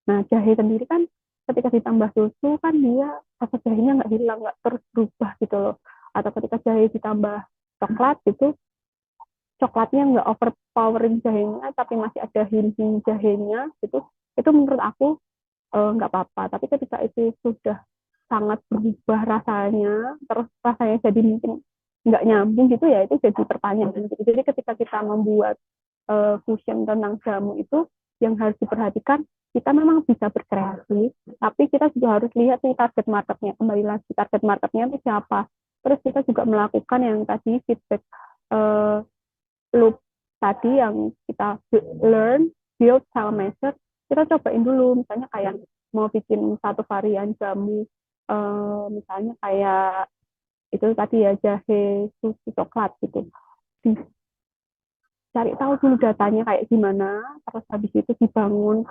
Nah, jahe sendiri kan ketika ditambah susu kan dia rasa jahenya nggak hilang, nggak terus berubah gitu loh. Atau ketika jahe ditambah coklat gitu, coklatnya nggak overpowering jahenya, tapi masih ada hint-hint jahenya gitu. Itu menurut aku nggak apa-apa. Tapi ketika itu sudah sangat berubah rasanya, terus rasanya jadi mungkin nggak nyambung gitu ya, itu jadi pertanyaan gitu. Jadi ketika kita membuat fusion tentang jamu itu, yang harus diperhatikan, kita memang bisa berkreasi, tapi kita juga harus lihat nih target marketnya. Kembali lagi, target marketnya itu siapa. Terus kita juga melakukan yang tadi feedback loop tadi yang kita learn, build, sell, measure. Kita cobain dulu, misalnya kayak mau bikin satu varian jamu, misalnya kayak itu tadi ya, jahe susu coklat gitu. Cari tahu dulu datanya kayak gimana, terus habis itu dibangun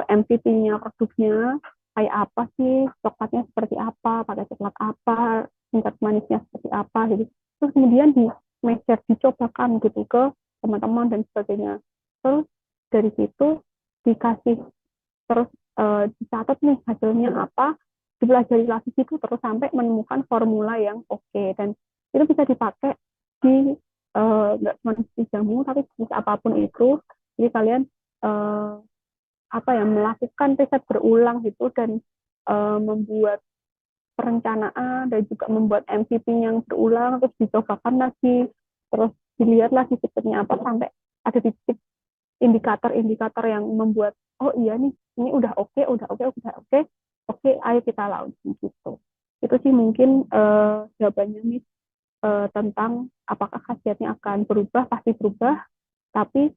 MVP-nya produknya kayak apa sih, coklatnya seperti apa, pakai coklat apa, tingkat manisnya seperti apa gitu. Terus kemudian di measure, dicobakan gitu ke teman-teman dan sebagainya. Terus dari situ dikasih, terus dicatat nih hasilnya apa, dipelajari lagi gitu terus sampai menemukan formula yang oke. Dan itu bisa dipakai di nggak cuma di jamu tapi di apapun itu. Jadi kalian apa ya, melakukan riset berulang gitu, dan membuat perencanaan dan juga membuat MVP yang berulang, terus dicobakan lagi, terus dilihat lagi sistemnya apa, sampai ada titik indikator-indikator yang membuat oh iya nih, ini udah oke, oke, ayo kita launching gitu. Itu sih mungkin jawabannya nih, tentang apakah khasiatnya akan berubah. Pasti berubah, tapi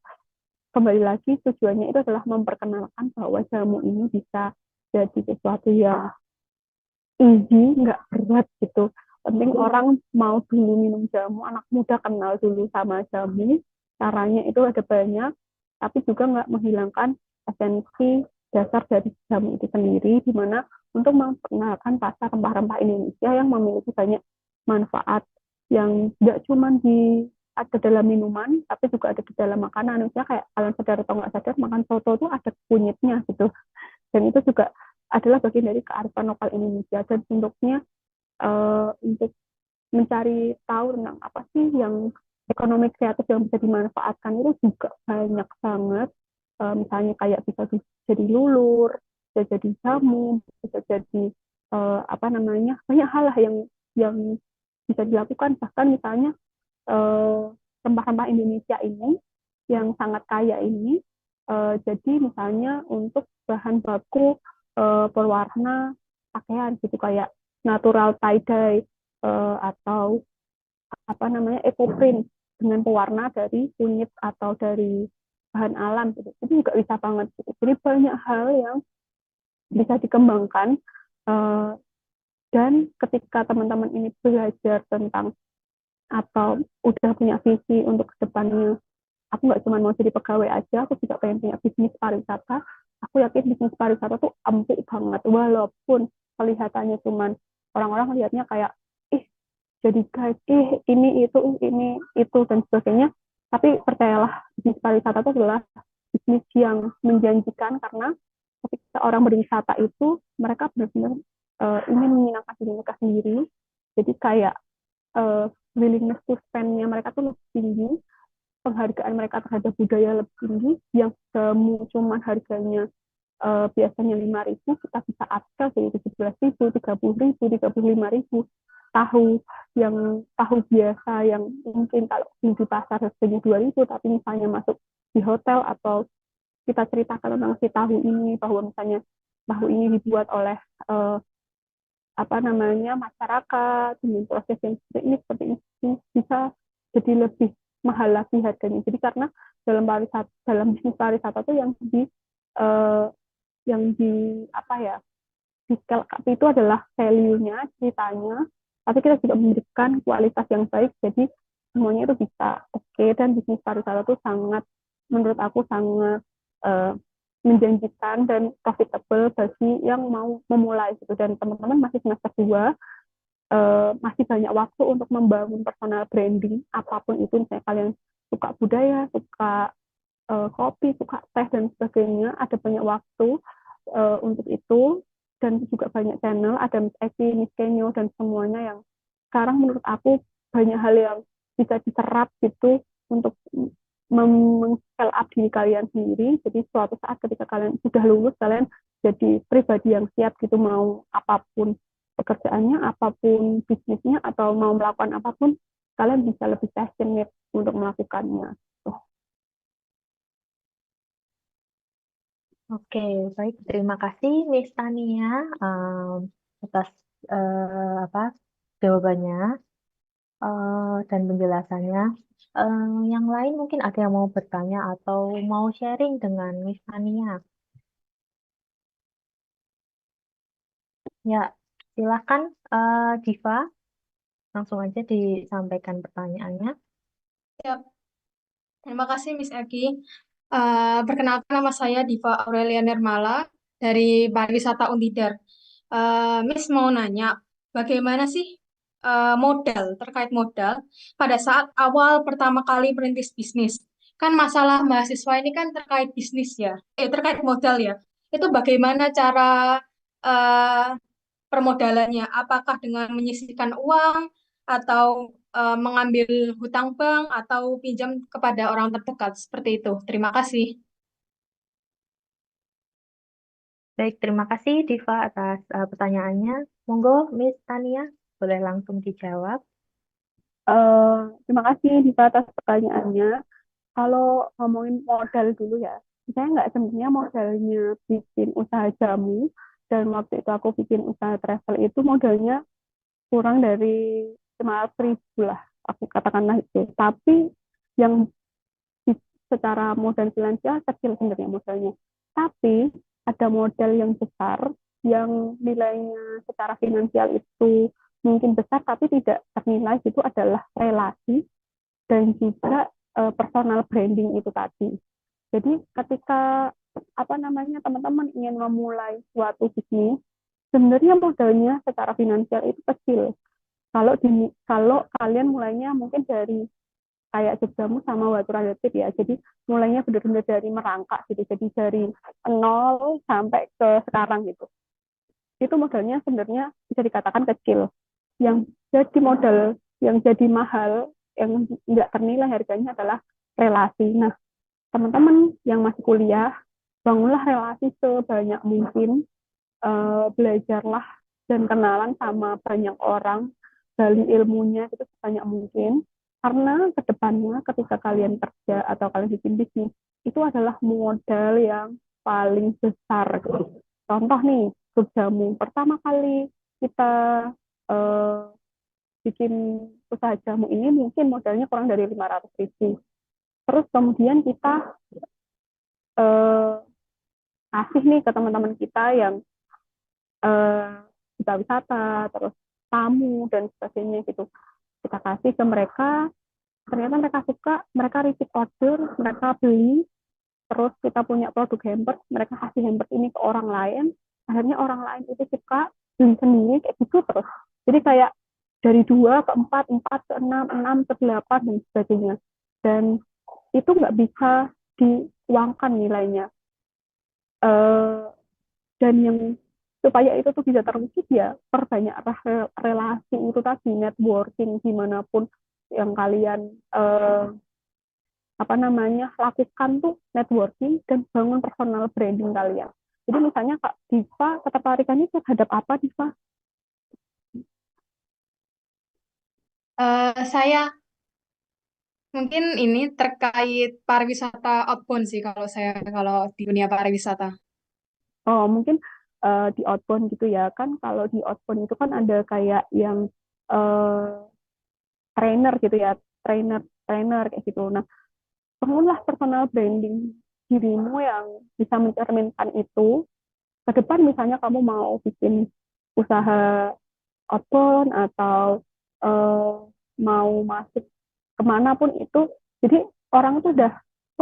kembali lagi tujuannya itu adalah memperkenalkan bahwa jamu ini bisa jadi sesuatu yang easy, nggak berat gitu. Penting orang mau dulu minum jamu, anak muda kenal dulu sama jamu. Caranya itu ada banyak, tapi juga nggak menghilangkan esensi dasar dari jamu itu sendiri, di mana untuk memperkenalkan pasar rempah-rempah Indonesia yang memiliki banyak manfaat yang tidak cuma ada dalam minuman, tapi juga ada di dalam makanan. Misalnya kayak kalian sadar atau nggak sadar, makan soto itu ada kunyitnya gitu. Dan itu juga adalah bagian dari kearifan lokal Indonesia. Dan bentuknya untuk mencari tahu tentang apa sih yang ekonomi kreatif yang bisa dimanfaatkan itu juga banyak banget. Misalnya kayak bisa jadi lulur, bisa jadi jamu, bisa jadi apa namanya, banyak hal lah yang bisa dilakukan. Bahkan misalnya rempah-rempah Indonesia ini yang sangat kaya ini, jadi misalnya untuk bahan baku berwarna pakaian gitu, kayak natural tie-dye atau apa namanya ecoprint dengan pewarna dari kunyit atau dari bahan alam gitu. Itu juga bisa banget gitu. Jadi banyak hal yang bisa dikembangkan Dan ketika teman-teman ini belajar tentang atau udah punya visi untuk kedepannya, aku nggak cuma mau jadi pegawai aja, aku juga pengen punya bisnis pariwisata. Aku yakin bisnis pariwisata tuh ampuh banget, walaupun kelihatannya cuman orang-orang lihatnya kayak ih jadi guide, ini itu dan sebagainya. Tapi percayalah, bisnis pariwisata itu adalah bisnis yang menjanjikan, karena ketika orang berwisata itu mereka benar-benar ingin menyenangkan diri mereka sendiri. Jadi kayak willingness to spend-nya mereka tuh lebih tinggi, penghargaan mereka terhadap budaya lebih tinggi, yang cuma harganya biasanya 5.000, kita bisa upsell jadi 17.000, 30.000, 35.000. Tahu biasa yang mungkin kalau di pasar harganya 2.000, tapi misalnya masuk di hotel atau kita ceritakan tentang si tahu ini, bahwa misalnya tahu ini dibuat oleh masyarakat dengan proses yang seperti ini bisa jadi lebih mahal lagi harganya. Jadi karena dalam bisnis pariwisata itu di scale up itu adalah value-nya, ceritanya, tapi kita juga memberikan kualitas yang baik, jadi semuanya itu bisa oke. Dan bisnis pariwisata itu menurut aku sangat menjanjikan dan profitable bagi yang mau memulai gitu. Dan teman-teman masih semester 2, masih banyak waktu untuk membangun personal branding, apapun itu, misalnya kalian suka budaya, suka kopi, suka teh dan sebagainya, ada banyak waktu untuk itu. Dan juga banyak channel, ada Miss Eki, Miss Kenyo, dan semuanya yang sekarang menurut aku banyak hal yang bisa diserap gitu untuk scale up diri kalian sendiri. Jadi suatu saat ketika kalian sudah lulus, kalian jadi pribadi yang siap gitu, mau apapun pekerjaannya, apapun bisnisnya, atau mau melakukan apapun, kalian bisa lebih passionate untuk melakukannya. Oke, baik. Terima kasih Miss Tania atas jawabannya dan penjelasannya. Yang lain mungkin ada yang mau bertanya atau mau sharing dengan Miss Tania. Ya, silakan Diva, langsung aja disampaikan pertanyaannya. Siap. Terima kasih Miss Eki. Perkenalkan, nama saya Diva Aurelia Nirmala dari Pariwisata Untidar. Miss mau nanya, bagaimana sih terkait modal pada saat awal pertama kali merintis bisnis? Kan masalah mahasiswa ini kan terkait bisnis ya, terkait modal ya. Itu bagaimana cara eh, permodalannya? Apakah dengan menyisihkan uang atau mengambil hutang bank atau pinjam kepada orang terdekat seperti itu? Terima kasih. Baik, terima kasih Diva atas pertanyaannya. Monggo Miss Tania, boleh langsung dijawab. Terima kasih Diva atas pertanyaannya. Kalau ngomongin modal dulu ya, saya nggak sebenarnya modalnya bikin usaha jamu, dan waktu itu aku bikin usaha travel itu modalnya kurang dari 500.000 lah, aku katakanlah itu. Tapi yang secara modal finansial kecil sebenarnya modalnya. Tapi ada modal yang besar, yang nilainya secara finansial itu mungkin besar, tapi tidak ternilai, itu adalah relasi dan juga personal branding itu tadi. Jadi ketika teman-teman ingin memulai suatu bisnis, sebenarnya modalnya secara finansial itu kecil. Kalau kalian mulainya mungkin dari kayak Jogjamu sama Watura Detik ya, jadi mulainya benar-benar dari merangkak gitu, jadi dari nol sampai ke sekarang gitu. Itu modalnya sebenarnya bisa dikatakan kecil. Yang jadi mahal, yang nggak ternilai harganya adalah relasi. Nah, teman-teman yang masih kuliah, bangunlah relasi sebanyak mungkin, belajarlah dan kenalan sama banyak orang, gali ilmunya itu sebanyak mungkin, karena kedepannya ketika kalian kerja atau kalian bikin bisnis, itu adalah modal yang paling besar. Contoh nih, grup jamu, pertama kali kita bikin usaha jamu ini mungkin modalnya kurang dari 500.000. Terus kemudian kita kasih nih ke teman-teman kita yang duta wisata, terus tamu dan sebagainya gitu. Kita kasih ke mereka, ternyata mereka suka, mereka repeat order, mereka beli, terus kita punya produk hampers, mereka kasih hampers ini ke orang lain, akhirnya orang lain itu suka, beli sendiri, kayak gitu terus. Jadi kayak dari 2 ke 4, 4 ke 6, 6 ke 8, dan sebagainya. Dan itu nggak bisa diuangkan nilainya. Dan yang supaya itu tuh bisa terwujud ya perbanyak relasi itu tadi, networking dimanapun yang kalian lakukan tuh networking dan bangun personal branding kalian. Jadi misalnya Kak Diva ketertarikannya terhadap apa Diva? Saya mungkin ini terkait pariwisata outbound sih kalau di dunia pariwisata. Oh mungkin di outbound gitu ya kan, kalau di outbound itu kan ada kayak yang trainer gitu ya, trainer kayak gitu. Nah, bangunlah personal branding dirimu yang bisa mencerminkan itu ke depan. Misalnya kamu mau bikin usaha outbound atau eh, mau masuk kemana pun itu, jadi orang tuh udah,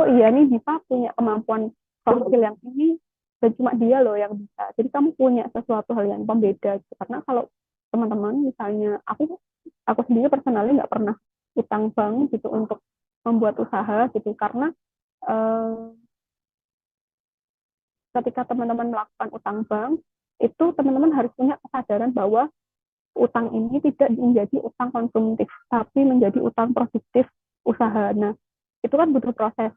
oh iya nih bisa punya kemampuan soft skill yang ini dan cuma dia loh yang bisa. Jadi kamu punya sesuatu hal yang pembeda gitu. Karena kalau teman-teman misalnya aku sendiri personalnya nggak pernah utang bank gitu untuk membuat usaha gitu, karena eh, ketika teman-teman melakukan utang bank itu teman-teman harus punya kesadaran bahwa utang ini tidak menjadi utang konsumtif tapi menjadi utang produktif usaha. Nah itu kan butuh proses,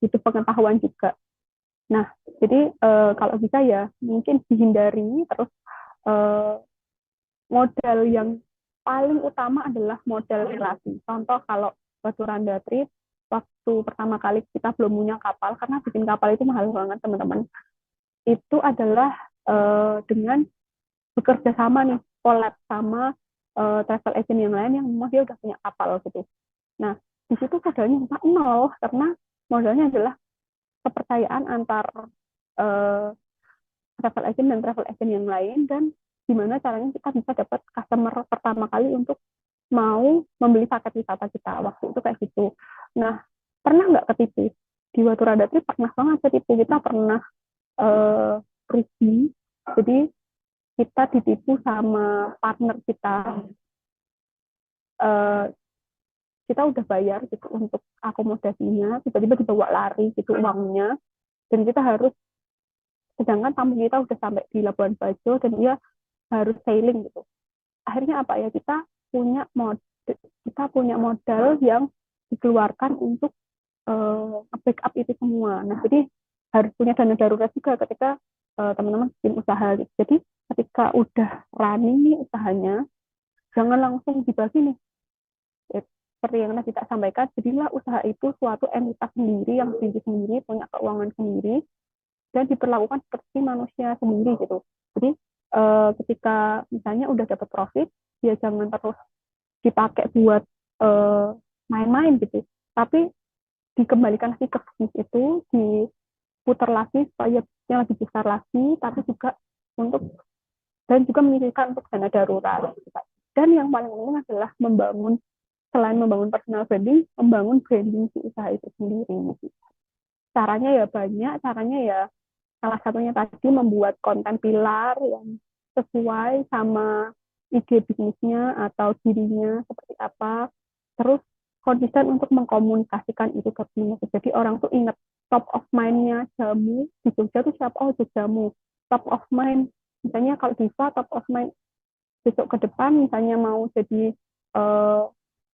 butuh pengetahuan juga. Nah jadi kalau bisa ya mungkin dihindari. Terus modal yang paling utama adalah modal relasi. Contoh kalau batu randa trip, waktu pertama kali kita belum punya kapal, karena bikin kapal itu mahal banget teman-teman, itu adalah dengan bekerja sama nih, collab sama travel agent yang lain yang memang dia udah punya kapal gitu. Nah di situ modalnya nol, karena modalnya adalah kepercayaan antar uh, travel agent dan travel agent yang lain, dan gimana caranya kita bisa dapat customer pertama kali untuk mau membeli paket wisata kita waktu itu kayak gitu. Nah pernah nggak ketipu di Watu Rada Trip? Pernah banget ketipu. Kita pernah rugi. Jadi kita ditipu sama partner kita. Kita udah bayar gitu untuk akomodasinya, tiba-tiba dibawa lari gitu uangnya, dan kita harus, sedangkan tamu kita udah sampai di Labuan Bajo dan dia harus sailing gitu. Akhirnya apa ya, kita punya modal yang dikeluarkan untuk backup itu semua. Nah jadi harus punya dana darurat juga ketika teman-teman bikin usaha gitu. Jadi ketika udah running nih usahanya, jangan langsung dibagi nih. Seperti yang tadi kita sampaikan, jadilah usaha itu suatu entitas sendiri yang berdiri sendiri, punya keuangan sendiri, dan diperlakukan seperti manusia sendiri gitu. Jadi ketika misalnya udah dapat profit, ya jangan terus dipakai buat main-main gitu, tapi dikembalikan lagi ke bisnis itu, diputar lagi supaya yang lebih besar lagi, tapi juga juga menyisihkan untuk dana darurat. Dan yang paling penting adalah selain membangun personal branding, membangun branding si usaha itu sendiri. Caranya ya banyak, salah satunya tadi membuat konten pilar yang sesuai sama ide bisnisnya atau dirinya seperti apa. Terus konsisten untuk mengkomunikasikan itu ke tim. Jadi orang tuh ingat top of mind-nya jamu di Jogja tuh siapa? Oh, jamu. Top of mind. Misalnya kalau Diva top of mind besok ke depan misalnya mau jadi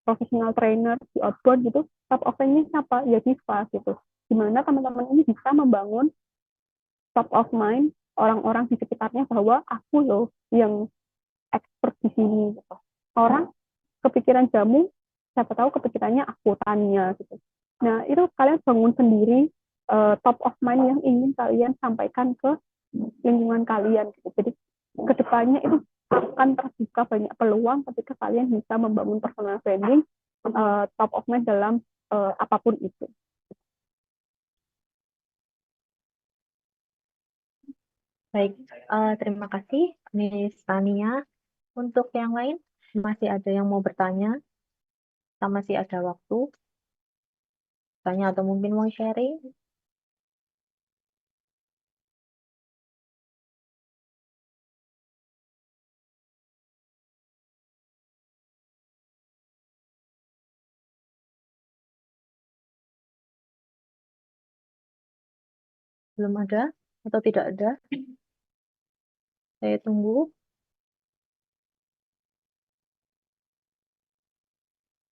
professional trainer di outbound gitu, top of mind-nya siapa? Ya Diva gitu. Gimana teman-teman ini bisa membangun top of mind orang-orang di sekitarnya bahwa aku loh yang expert di sini gitu. Orang kepikiran jamu, siapa tahu kepikirannya akuntannya gitu. Nah itu kalian bangun sendiri top of mind yang ingin kalian sampaikan ke lingkungan kalian gitu. Jadi kedepannya itu akan terbuka banyak peluang ketika kalian bisa membangun personal branding top of mind dalam apapun itu. Baik, terima kasih Miss Tania. Untuk yang lain, masih ada yang mau bertanya? Kita masih ada waktu, tanya atau mungkin mau sharing? Belum ada atau tidak ada? Saya tunggu.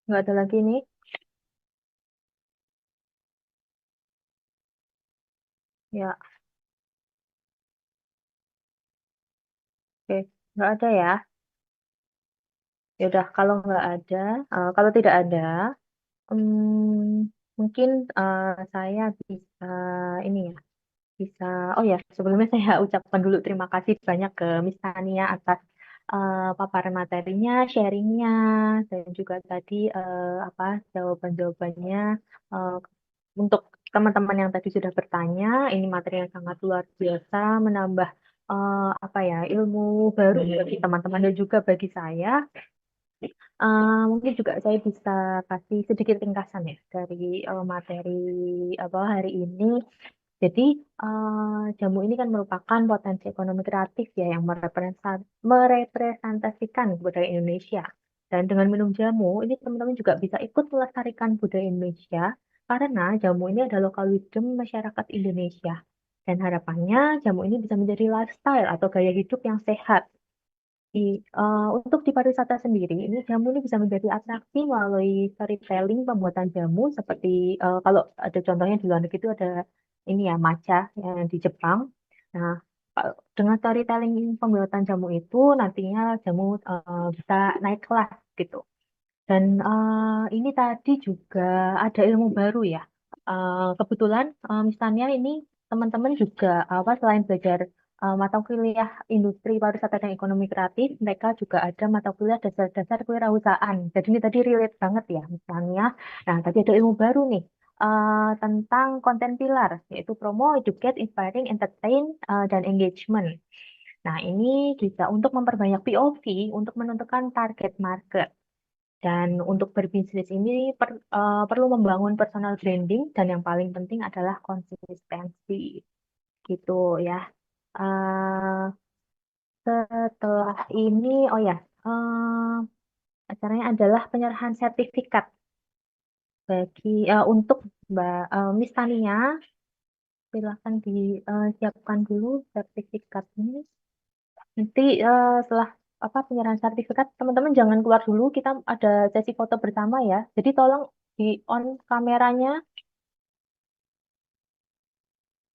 Nggak ada lagi nih. Ya, oke. Nggak ada ya. Ya udah, kalau nggak ada, kalau tidak ada, mungkin saya bisa ini ya, bisa. Oh ya, sebelumnya saya ucapkan dulu terima kasih banyak ke Miss Tania atas paparan materinya, sharingnya, dan juga tadi apa jawaban-jawabannya. Eh, untuk teman-teman yang tadi sudah bertanya, ini materi yang sangat luar biasa, menambah apa ya ilmu baru bagi teman-teman dan juga bagi saya. Mungkin juga saya bisa kasih sedikit ringkasan ya dari materi apa hari ini. Jadi, jamu ini kan merupakan potensi ekonomi kreatif ya yang merepresentasikan budaya Indonesia. Dan dengan minum jamu, ini teman-teman juga bisa ikut melestarikan budaya Indonesia karena jamu ini adalah local wisdom masyarakat Indonesia. Dan harapannya jamu ini bisa menjadi lifestyle atau gaya hidup yang sehat untuk di pariwisata sendiri, ini jamu ini bisa menjadi atraksi melalui storytelling pembuatan jamu seperti kalau ada contohnya di luar negeri itu ada ini ya matcha yang di Jepang. Nah, dengan storytelling pembuatan jamu itu nantinya jamu bisa naik kelas gitu. Dan ini tadi juga ada ilmu baru ya. Kebetulan misalnya ini teman-teman juga apa selain belajar mata kuliah industri pariwisata dan ekonomi kreatif, mereka juga ada mata kuliah dasar-dasar kewirausahaan. Jadi ini tadi relate banget ya misalnya. Nah, tadi ada ilmu baru nih tentang konten pilar, yaitu promo, educate, inspiring, entertain, dan engagement. Nah, ini bisa untuk memperbanyak POV untuk menentukan target market. Dan untuk berbisnis ini perlu membangun personal branding dan yang paling penting adalah konsistensi gitu ya. Eh, Setelah ini, oh ya, acaranya adalah penyerahan sertifikat bagi untuk Mbak Miss Tania. Silakan disiapkan dulu sertifikat ini. Nanti setelah apa penyerahan sertifikat, teman-teman jangan keluar dulu. Kita ada sesi foto bersama ya. Jadi tolong di on kameranya,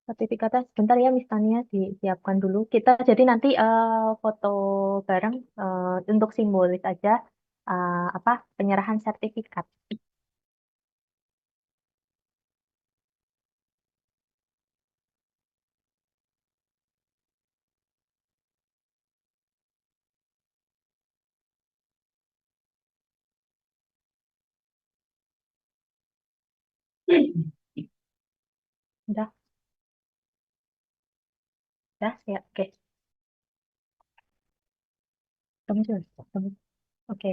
sertifikatnya sebentar ya, Miss Tania disiapkan dulu. Kita jadi nanti foto bareng untuk simbolis aja apa penyerahan sertifikat. Udah, udah ya, oke. Kamu sudah, kamu, oke.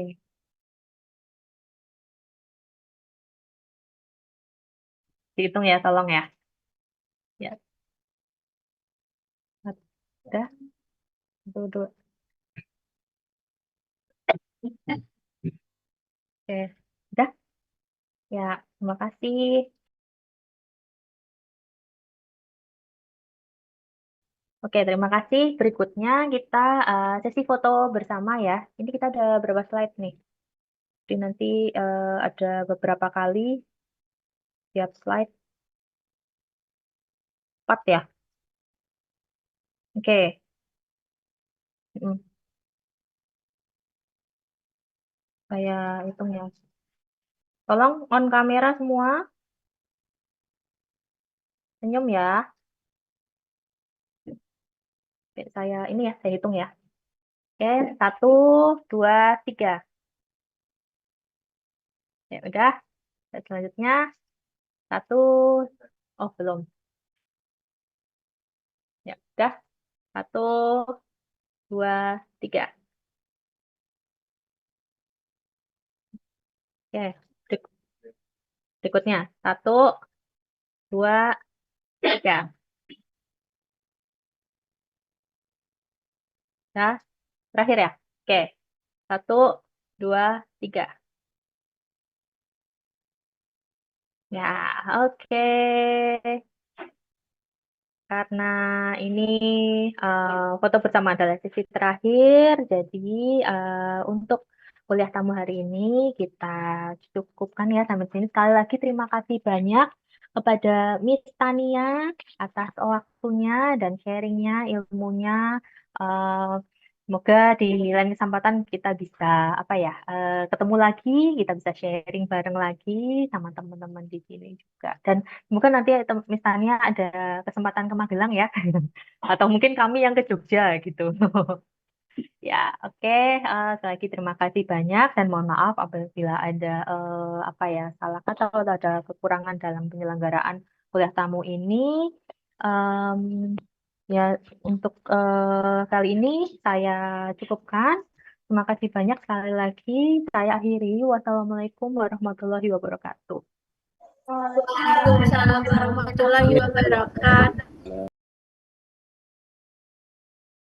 Dihitung ya, tolong ya. Ya, udah, dua. Oke, udah. Ya, terima kasih. Oke, terima kasih. Berikutnya kita sesi foto bersama ya. Ini kita ada berapa slide nih? Jadi nanti ada beberapa kali tiap slide 4 ya. Oke. Mm, saya hitung ya. Tolong on kamera semua. Senyum ya. Oke, saya ini ya, saya hitung ya. Oke, 1, 2, 3. Ya udah. Dan selanjutnya 1. Oh, belum. Ya udah. 1, 2, 3. Oke, berikutnya. 1, 2, 3. Ya, terakhir ya. Oke, 1, 2, 3. Ya, oke. Karena ini foto bersama adalah sesi terakhir, jadi untuk kuliah tamu hari ini kita cukupkan ya sampai sini. Sekali lagi terima kasih banyak kepada Miss Tania atas waktunya dan sharingnya, ilmunya. Eh, Semoga di lain kesempatan kita bisa ketemu lagi, kita bisa sharing bareng lagi sama teman-teman di sini juga. Dan semoga nanti misalnya ada kesempatan ke Magelang ya, atau mungkin kami yang ke Jogja gitu. Ya, oke. Sekali lagi terima kasih banyak dan mohon maaf apabila ada salah kata atau ada kekurangan dalam penyelenggaraan kuliah tamu ini. Em, ya, untuk kali ini saya cukupkan. Terima kasih banyak sekali lagi. Saya akhiri. Wassalamualaikum warahmatullahi wabarakatuh. Waalaikumsalam warahmatullahi wabarakatuh.